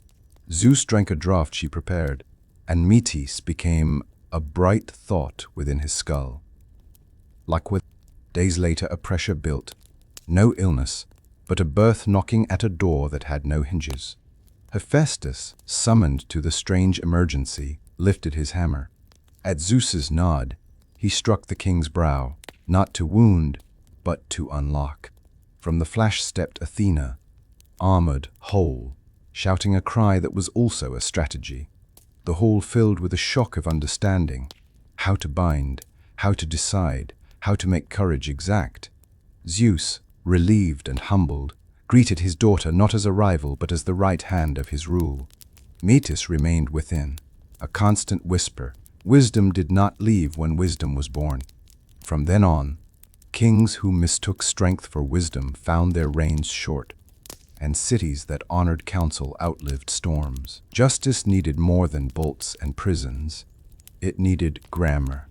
Zeus drank a draught she prepared, and Metis became a bright thought within his skull. Days later, a pressure built. No illness, but a birth knocking at a door that had no hinges. Hephaestus, summoned to the strange emergency, lifted his hammer. At Zeus's nod, he struck the king's brow, not to wound, but to unlock. From the flash stepped Athena, armored, whole, shouting a cry that was also a strategy. The hall filled with a shock of understanding. How to bind, how to decide, how to make courage exact. Zeus, relieved and humbled, greeted his daughter not as a rival but as the right hand of his rule. Metis remained within, a constant whisper. Wisdom did not leave when wisdom was born. From then on, kings who mistook strength for wisdom found their reigns short, and cities that honored counsel outlived storms. Justice needed more than bolts and prisons. It needed grammar.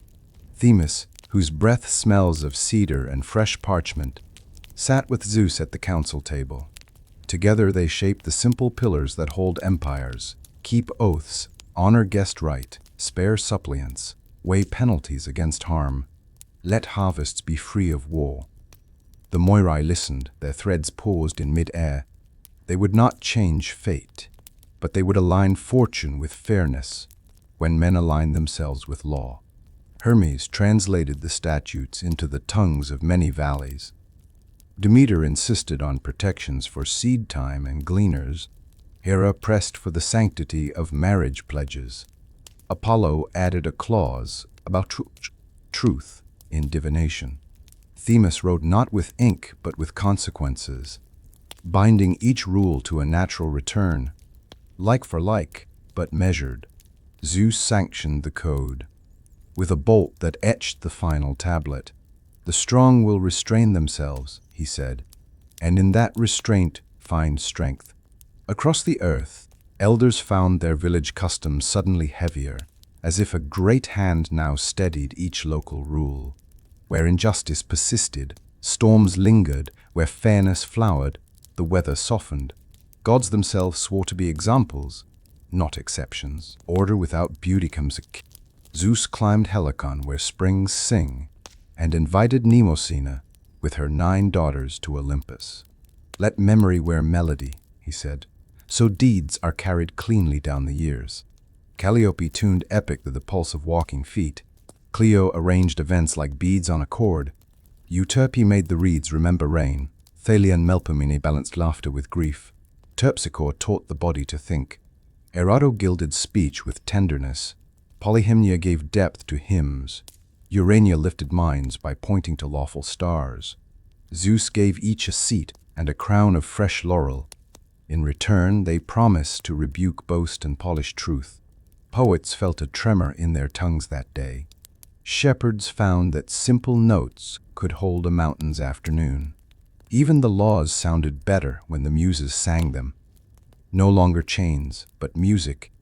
Themis, whose breath smells of cedar and fresh parchment, sat with Zeus at the council table. Together they shaped the simple pillars that hold empires, keep oaths, honor guest right, spare suppliants, weigh penalties against harm, let harvests be free of war. The Moirai listened, their threads paused in mid-air. They would not change fate, but they would align fortune with fairness when men align themselves with law. Hermes translated the statutes into the tongues of many valleys. Demeter insisted on protections for seed time and gleaners. Hera pressed for the sanctity of marriage pledges. Apollo added a clause about truth in divination. Themis wrote not with ink but with consequences, binding each rule to a natural return, like for like, but measured. Zeus sanctioned the code, with a bolt that etched the final tablet. The strong will restrain themselves, he said, and in that restraint find strength. Across the earth, elders found their village customs suddenly heavier, as if a great hand now steadied each local rule. Where injustice persisted, storms lingered. Where fairness flowered, the weather softened. Gods themselves swore to be examples, not exceptions. Order without beauty comes a king. Zeus climbed Helicon where springs sing, and invited Mnemosyne with her 9 daughters to Olympus. Let memory wear melody, he said, so deeds are carried cleanly down the years. Calliope tuned epic to the pulse of walking feet. Clio arranged events like beads on a cord. Euterpe made the reeds remember rain. Thalia and Melpomene balanced laughter with grief. Terpsichore taught the body to think. Erato gilded speech with tenderness. Polyhymnia gave depth to hymns. Urania lifted minds by pointing to lawful stars. Zeus gave each a seat and a crown of fresh laurel. In return, they promised to rebuke boast and polish truth. Poets felt a tremor in their tongues that day. Shepherds found that simple notes could hold a mountain's afternoon. Even the laws sounded better when the muses sang them. No longer chains, but music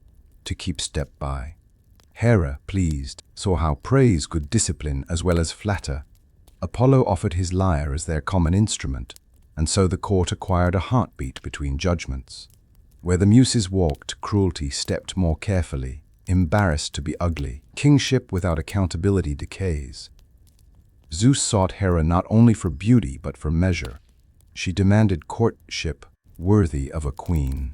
to keep step by. Hera, pleased, saw how praise could discipline as well as flatter. Apollo offered his lyre as their common instrument, and so the court acquired a heartbeat between judgments. Where the muses walked, cruelty stepped more carefully, embarrassed to be ugly. Kingship without accountability decays. Zeus sought Hera not only for beauty but for measure. She demanded courtship worthy of a queen.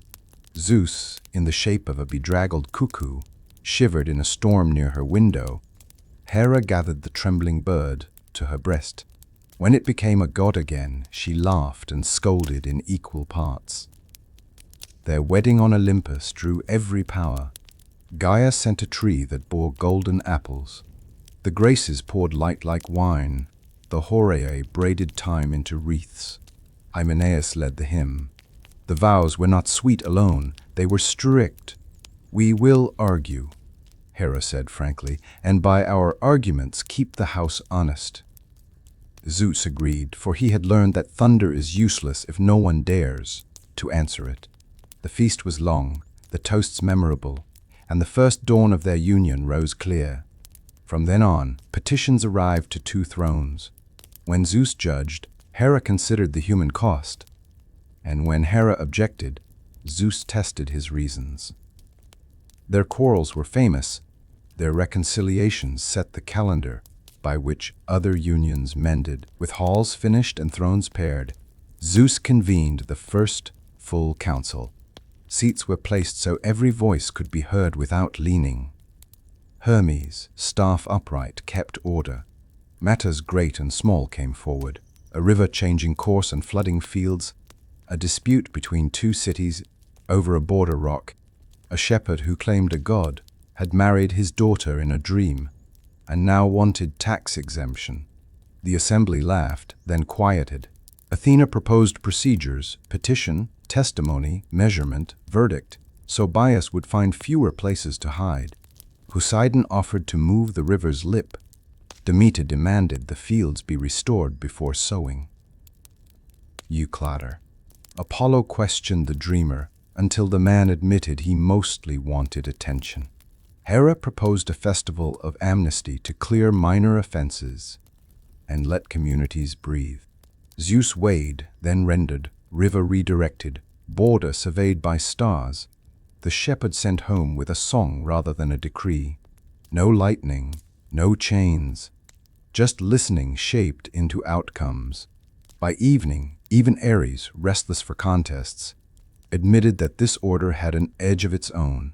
Zeus, in the shape of a bedraggled cuckoo, shivered in a storm near her window. Hera gathered the trembling bird to her breast. When it became a god again, she laughed and scolded in equal parts. Their wedding on Olympus drew every power. Gaia sent a tree that bore golden apples. The Graces poured light like wine. The Horae braided time into wreaths. Hymenaeus led the hymn. The vows were not sweet alone, they were strict. We will argue, Hera said frankly, and by our arguments keep the house honest. Zeus agreed, for he had learned that thunder is useless if no one dares to answer it. The feast was long, the toasts memorable, and the first dawn of their union rose clear. From then on, petitions arrived to 2 thrones. When Zeus judged, Hera considered the human cost, and when Hera objected, Zeus tested his reasons. Their quarrels were famous. Their reconciliations set the calendar by which other unions mended. With halls finished and thrones paired, Zeus convened the first full council. Seats were placed so every voice could be heard without leaning. Hermes, staff upright, kept order. Matters great and small came forward. A river changing course and flooding fields, a dispute between two cities over a border rock, a shepherd who claimed a god had married his daughter in a dream and now wanted tax exemption. The assembly laughed, then quieted. Athena proposed procedures, petition, testimony, measurement, verdict, so Bias would find fewer places to hide. Poseidon offered to move the river's lip. Demeter demanded the fields be restored before sowing. Euclater. Apollo questioned the dreamer until the man admitted he mostly wanted attention. Hera proposed a festival of amnesty to clear minor offenses and let communities breathe. Zeus weighed, then rendered, river redirected, border surveyed by stars. The shepherd sent home with a song rather than a decree. No lightning, no chains, just listening shaped into outcomes. By evening, even Ares, restless for contests, admitted that this order had an edge of its own.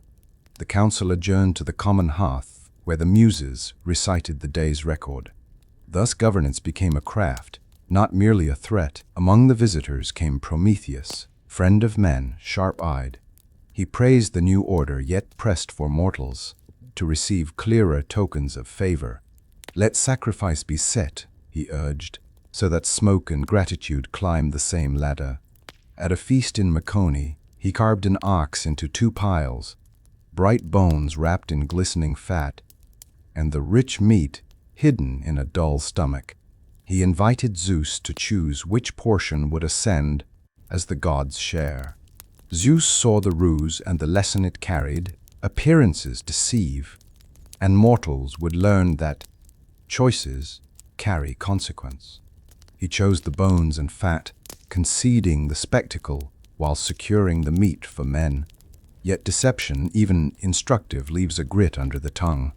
The council adjourned to the common hearth, where the muses recited the day's record. Thus governance became a craft, not merely a threat. Among the visitors came Prometheus, friend of men, sharp-eyed. He praised the new order, yet pressed for mortals to receive clearer tokens of favor. Let sacrifice be set, he urged, so that smoke and gratitude climbed the same ladder. At a feast in Mecone, he carved an ox into two piles, bright bones wrapped in glistening fat, and the rich meat hidden in a dull stomach. He invited Zeus to choose which portion would ascend as the gods' share. Zeus saw the ruse and the lesson it carried. Appearances deceive, and mortals would learn that choices carry consequence. He chose the bones and fat, conceding the spectacle while securing the meat for men. Yet deception, even instructive, leaves a grit under the tongue.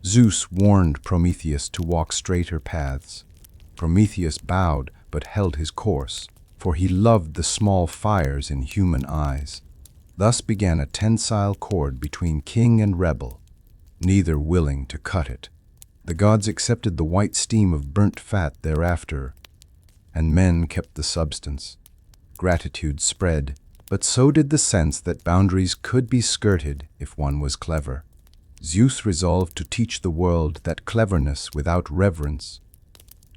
Zeus warned Prometheus to walk straighter paths. Prometheus bowed but held his course, for he loved the small fires in human eyes. Thus began a tensile cord between king and rebel, neither willing to cut it. The gods accepted the white steam of burnt fat thereafter, and men kept the substance. Gratitude spread, but so did the sense that boundaries could be skirted if one was clever. Zeus resolved to teach the world that cleverness without reverence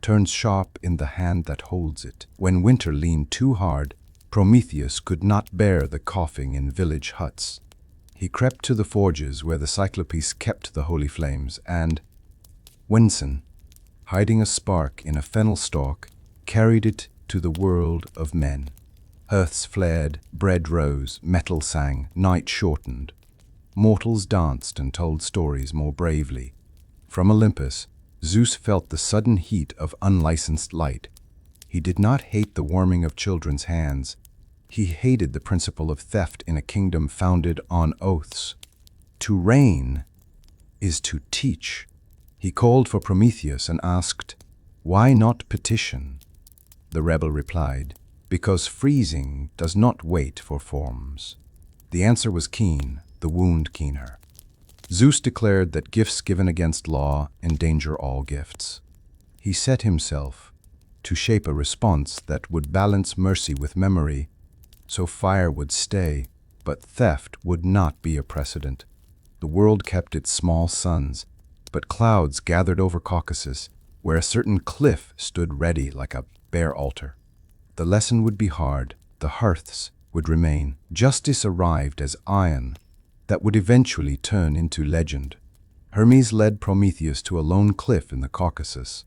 turns sharp in the hand that holds it. When winter leaned too hard, Prometheus could not bear the coughing in village huts. He crept to the forges where the Cyclopes kept the holy flames and, Winson, hiding a spark in a fennel stalk, carried it to the world of men. Hearths flared, bread rose, metal sang, night shortened. Mortals danced and told stories more bravely. From Olympus, Zeus felt the sudden heat of unlicensed light. He did not hate the warming of children's hands. He hated the principle of theft in a kingdom founded on oaths. To reign is to teach. He called for Prometheus and asked, "Why not petition?" The rebel replied, "Because freezing does not wait for forms." The answer was keen, the wound keener. Zeus declared that gifts given against law endanger all gifts. He set himself to shape a response that would balance mercy with memory, so fire would stay, but theft would not be a precedent. The world kept its small suns, but clouds gathered over Caucasus, where a certain cliff stood ready like a bare altar. The lesson would be hard, the hearths would remain. Justice arrived as iron that would eventually turn into legend. Hermes led Prometheus to a lone cliff in the Caucasus,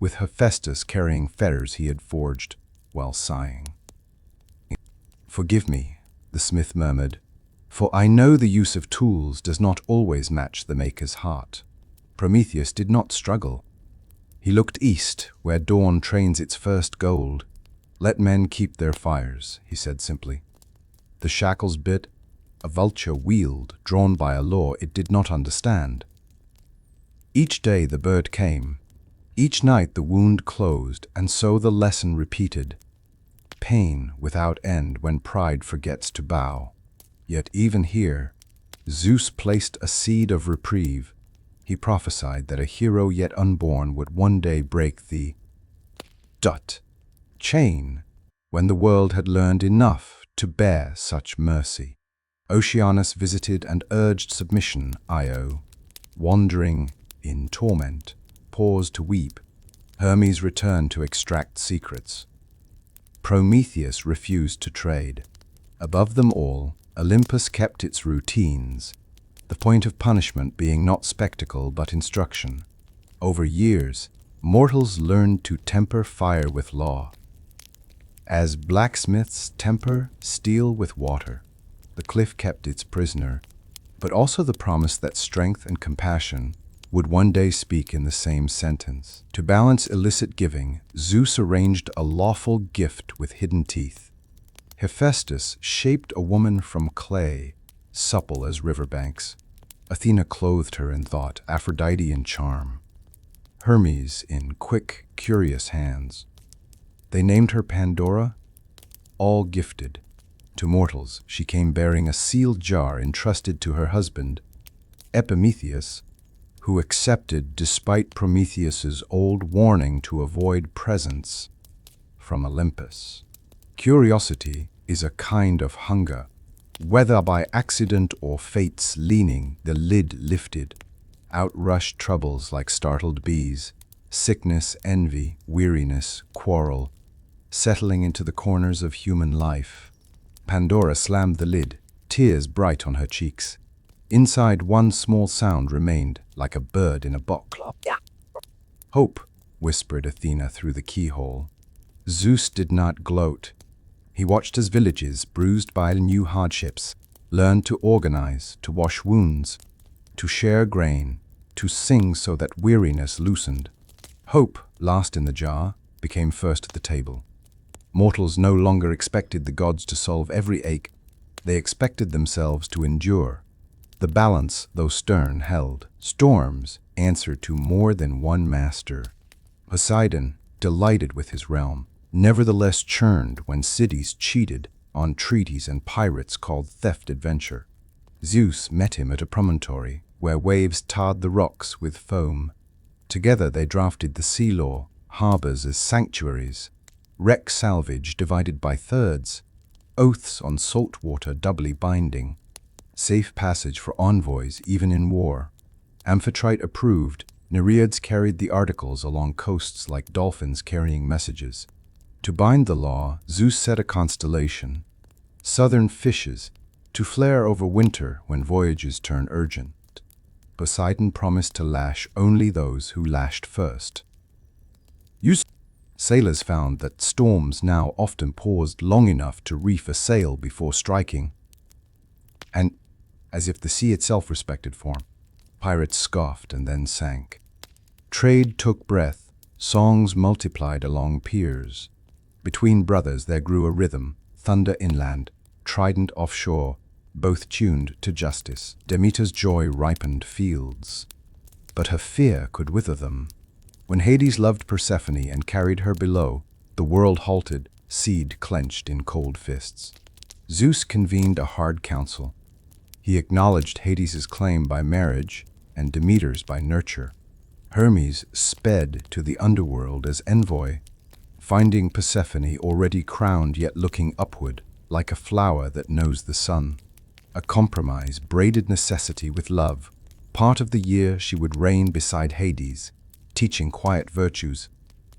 with Hephaestus carrying fetters he had forged while sighing. "Forgive me," the smith murmured, "for I know the use of tools does not always match the maker's heart." Prometheus did not struggle. He looked east, where dawn trains its first gold. "Let men keep their fires," he said simply. The shackles bit, a vulture wheeled, drawn by a law it did not understand. Each day the bird came. Each night the wound closed, and so the lesson repeated. Pain without end when pride forgets to bow. Yet even here, Zeus placed a seed of reprieve. He prophesied that a hero yet unborn would one day break the chain when the world had learned enough to bear such mercy. Oceanus visited and urged submission. Io, wandering in torment, paused to weep. Hermes returned to extract secrets. Prometheus refused to trade. Above them all, Olympus kept its routines, the point of punishment being not spectacle but instruction. Over years, mortals learned to temper fire with law. As blacksmiths temper steel with water, the cliff kept its prisoner, but also the promise that strength and compassion would one day speak in the same sentence. To balance illicit giving, Zeus arranged a lawful gift with hidden teeth. Hephaestus shaped a woman from clay, supple as riverbanks. Athena clothed her in thought, Aphrodite in charm. Hermes in quick, curious hands. They named her Pandora, all gifted. To mortals, she came bearing a sealed jar entrusted to her husband, Epimetheus, who accepted despite Prometheus's old warning to avoid presents from Olympus. Curiosity is a kind of hunger. Whether by accident or fate's leaning, the lid lifted, out rushed troubles like startled bees, sickness, envy, weariness, quarrel, settling into the corners of human life. Pandora slammed the lid, tears bright on her cheeks. Inside, one small sound remained, like a bird in a box. Hope, whispered Athena through the keyhole. Zeus did not gloat. He watched as villages, bruised by new hardships, learned to organize, to wash wounds, to share grain, to sing so that weariness loosened. Hope, last in the jar, became first at the table. Mortals no longer expected the gods to solve every ache. They expected themselves to endure. The balance, though stern, held. Storms answered to more than one master. Poseidon, delighted with his realm, nevertheless churned when cities cheated on treaties and pirates called theft adventure. Zeus met him at a promontory where waves tarred the rocks with foam. Together they drafted the sea law, harbors as sanctuaries, wreck salvage divided by thirds, oaths on salt water doubly binding, safe passage for envoys even in war. Amphitrite approved, Nereids carried the articles along coasts like dolphins carrying messages. To bind the law, Zeus set a constellation, southern fishes, to flare over winter when voyages turn urgent. Poseidon promised to lash only those who lashed first. Sailors found that storms now often paused long enough to reef a sail before striking, and, as if the sea itself respected form, pirates scoffed and then sank. Trade took breath, songs multiplied along piers. Between brothers there grew a rhythm, thunder inland, trident offshore, both tuned to justice. Demeter's joy ripened fields, but her fear could wither them. When Hades loved Persephone and carried her below, the world halted, seed clenched in cold fists. Zeus convened a hard council. He acknowledged Hades' claim by marriage and Demeter's by nurture. Hermes sped to the underworld as envoy, finding Persephone already crowned yet looking upward, like a flower that knows the sun. A compromise braided necessity with love. Part of the year she would reign beside Hades, teaching quiet virtues.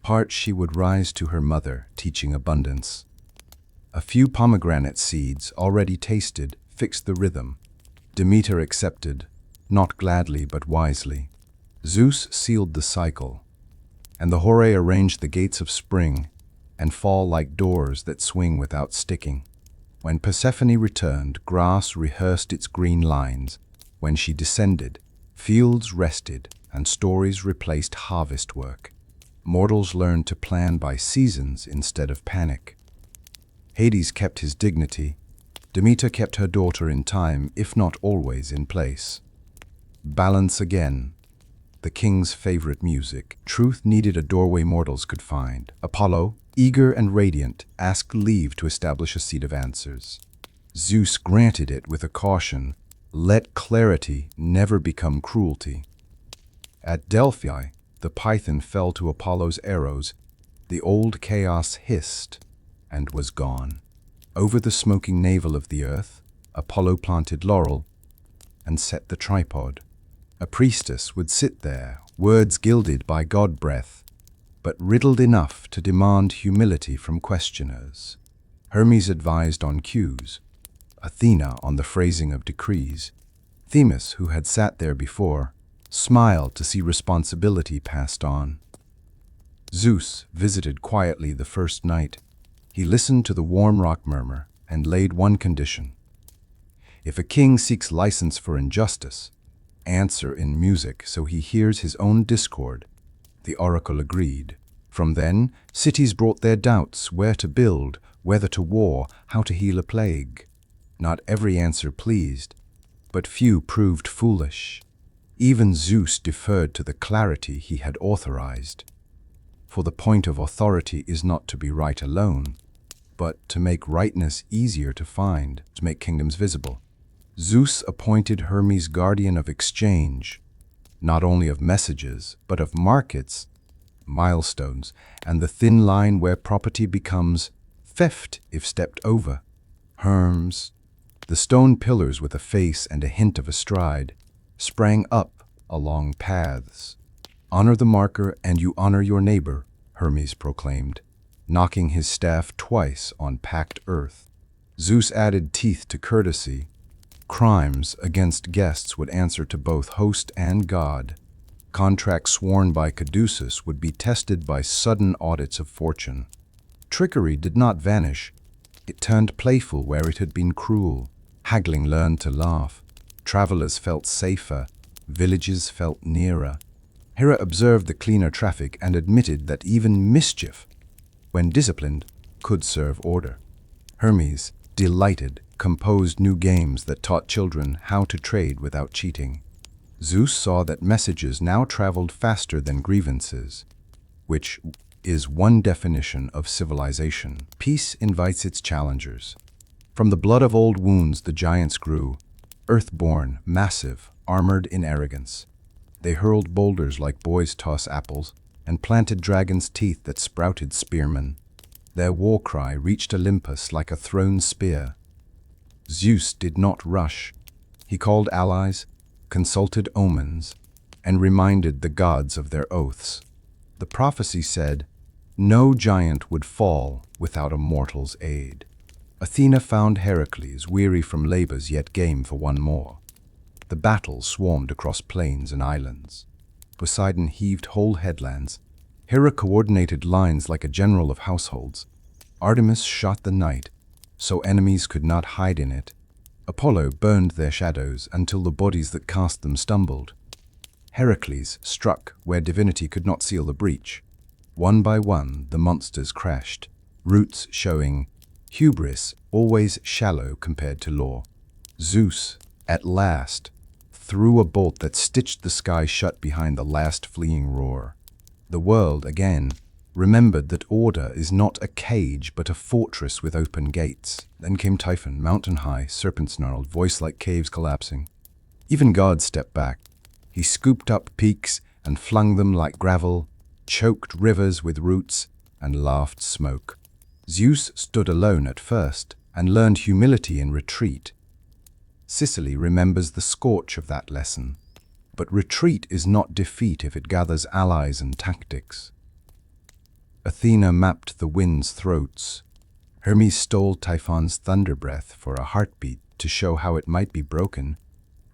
Part she would rise to her mother, teaching abundance. A few pomegranate seeds, already tasted, fixed the rhythm. Demeter accepted, not gladly but wisely. Zeus sealed the cycle, and the Horae arranged the gates of spring and fall like doors that swing without sticking. When Persephone returned, grass rehearsed its green lines. When she descended, fields rested and stories replaced harvest work. Mortals learned to plan by seasons instead of panic. Hades kept his dignity. Demeter kept her daughter in time, if not always in place. Balance again. The king's favorite music. Truth needed a doorway mortals could find. Apollo, eager and radiant, asked leave to establish a seat of answers. Zeus granted it with a caution, let clarity never become cruelty. At Delphi, the Python fell to Apollo's arrows. The old chaos hissed and was gone. Over the smoking navel of the earth, Apollo planted laurel and set the tripod. A priestess would sit there, words gilded by god breath, but riddled enough to demand humility from questioners. Hermes advised on cues, Athena on the phrasing of decrees. Themis, who had sat there before, smiled to see responsibility passed on. Zeus visited quietly the first night. He listened to the warm rock murmur and laid one condition. If a king seeks license for injustice, answer in music so he hears his own discord. The oracle agreed. From then, cities brought their doubts, where to build, whether to war, how to heal a plague. Not every answer pleased, but few proved foolish. Even Zeus deferred to the clarity he had authorized. For the point of authority is not to be right alone, but to make rightness easier to find, to make kingdoms visible. Zeus appointed Hermes guardian of exchange, not only of messages, but of markets, milestones, and the thin line where property becomes theft if stepped over. Hermes, the stone pillars with a face and a hint of a stride, sprang up along paths. Honor the marker and you honor your neighbor, Hermes proclaimed, knocking his staff twice on packed earth. Zeus added teeth to courtesy. Crimes against guests would answer to both host and god. Contracts sworn by Caduceus would be tested by sudden audits of fortune. Trickery did not vanish. It turned playful where it had been cruel. Haggling learned to laugh. Travelers felt safer. Villages felt nearer. Hera observed the cleaner traffic and admitted that even mischief, when disciplined, could serve order. Hermes, delighted, composed new games that taught children how to trade without cheating. Zeus saw that messages now traveled faster than grievances, which is one definition of civilization. Peace invites its challengers. From the blood of old wounds the giants grew, earthborn, massive, armored in arrogance. They hurled boulders like boys toss apples, and planted dragons' teeth that sprouted spearmen. Their war cry reached Olympus like a thrown spear. Zeus did not rush. He called allies, consulted omens, and reminded the gods of their oaths. The prophecy said, no giant would fall without a mortal's aid. Athena found Heracles, weary from labors yet game for one more. The battle swarmed across plains and islands. Poseidon heaved whole headlands. Hera coordinated lines like a general of households. Artemis shot the night, so enemies could not hide in it. Apollo burned their shadows until the bodies that cast them stumbled. Heracles struck where divinity could not seal the breach. One by one, the monsters crashed, roots showing hubris always shallow compared to law. Zeus, at last, threw a bolt that stitched the sky shut behind the last fleeing roar. The world, again, remembered that order is not a cage but a fortress with open gates. Then came Typhon, mountain high, serpent snarled, voice like caves collapsing. Even God stepped back. He scooped up peaks and flung them like gravel, choked rivers with roots, and laughed smoke. Zeus stood alone at first and learned humility in retreat. Sicily remembers the scorch of that lesson. But retreat is not defeat if it gathers allies and tactics. Athena mapped the winds' throats. Hermes stole Typhon's thunderbreath for a heartbeat to show how it might be broken.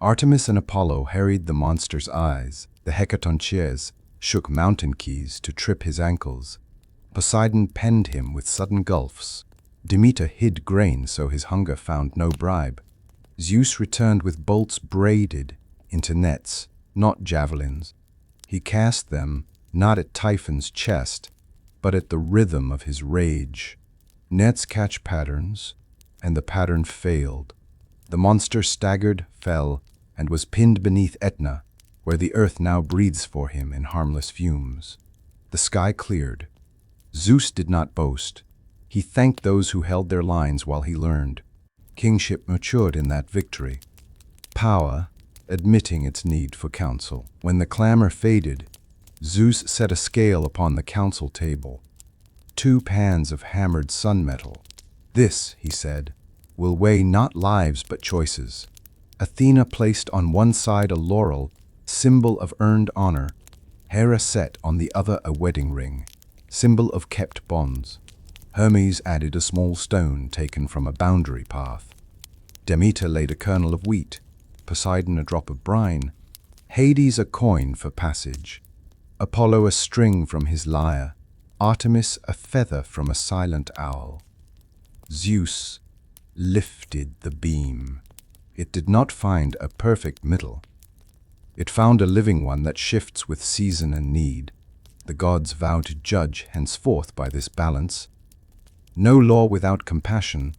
Artemis and Apollo harried the monster's eyes. The Hecatoncheires shook mountain keys to trip his ankles. Poseidon penned him with sudden gulfs. Demeter hid grain so his hunger found no bribe. Zeus returned with bolts braided into nets, not javelins. He cast them not at Typhon's chest, but at the rhythm of his rage. Nets catch patterns, and the pattern failed. The monster staggered, fell, and was pinned beneath Etna, where the earth now breathes for him in harmless fumes. The sky cleared. Zeus did not boast. He thanked those who held their lines while he learned. Kingship matured in that victory. Power, admitting its need for counsel. When the clamor faded, Zeus set a scale upon the council table, 2 pans of hammered sun metal. This, he said, will weigh not lives but choices. Athena placed on one side a laurel, symbol of earned honor. Hera set on the other a wedding ring, symbol of kept bonds. Hermes added a small stone taken from a boundary path. Demeter laid a kernel of wheat, Poseidon a drop of brine, Hades a coin for passage, Apollo a string from his lyre, Artemis a feather from a silent owl. Zeus lifted the beam. It did not find a perfect middle. It found a living one that shifts with season and need. The gods vow to judge henceforth by this balance. No law without compassion,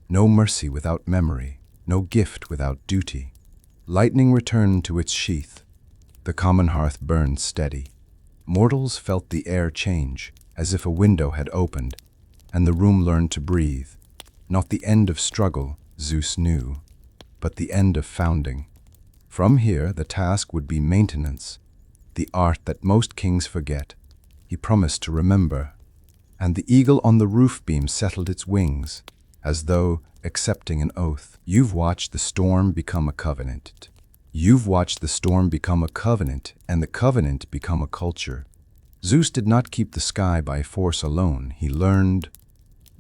no mercy without memory, no gift without duty. Lightning returned to its sheath. The common hearth burned steady. Mortals felt the air change, as if a window had opened, and the room learned to breathe. Not the end of struggle, Zeus knew, but the end of founding. From here, the task would be maintenance, the art that most kings forget. He promised to remember, and the eagle on the roof beam settled its wings, as though accepting an oath. You've watched the storm become a covenant. You've watched the storm become a covenant, and the covenant become a culture. Zeus did not keep the sky by force alone. He learned,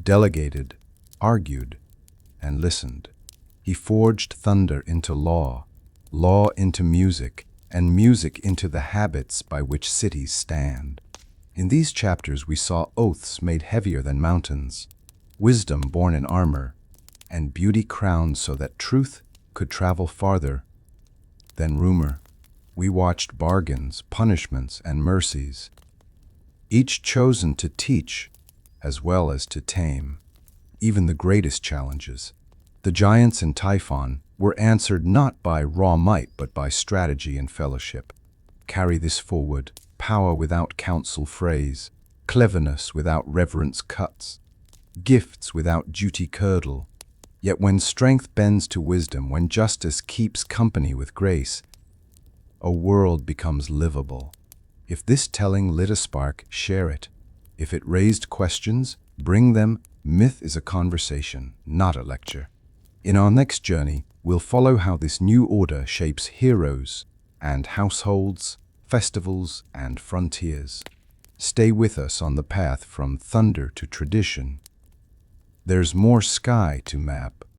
delegated, argued, and listened. He forged thunder into law, law into music, and music into the habits by which cities stand. In these chapters we saw oaths made heavier than mountains, wisdom born in armor, and beauty crowned so that truth could travel farther than rumor. We watched bargains, punishments, and mercies, each chosen to teach as well as to tame. Even the greatest challenges, the giants in Typhon, were answered not by raw might but by strategy and fellowship. Carry this forward: power without counsel phrase, cleverness without reverence cuts, gifts without duty curdle. Yet when strength bends to wisdom, when justice keeps company with grace, a world becomes livable. If this telling lit a spark, share it. If it raised questions, bring them. Myth is a conversation, not a lecture. In our next journey, we'll follow how this new order shapes heroes and households, festivals and frontiers. Stay with us on the path from thunder to tradition. There's more sky to map,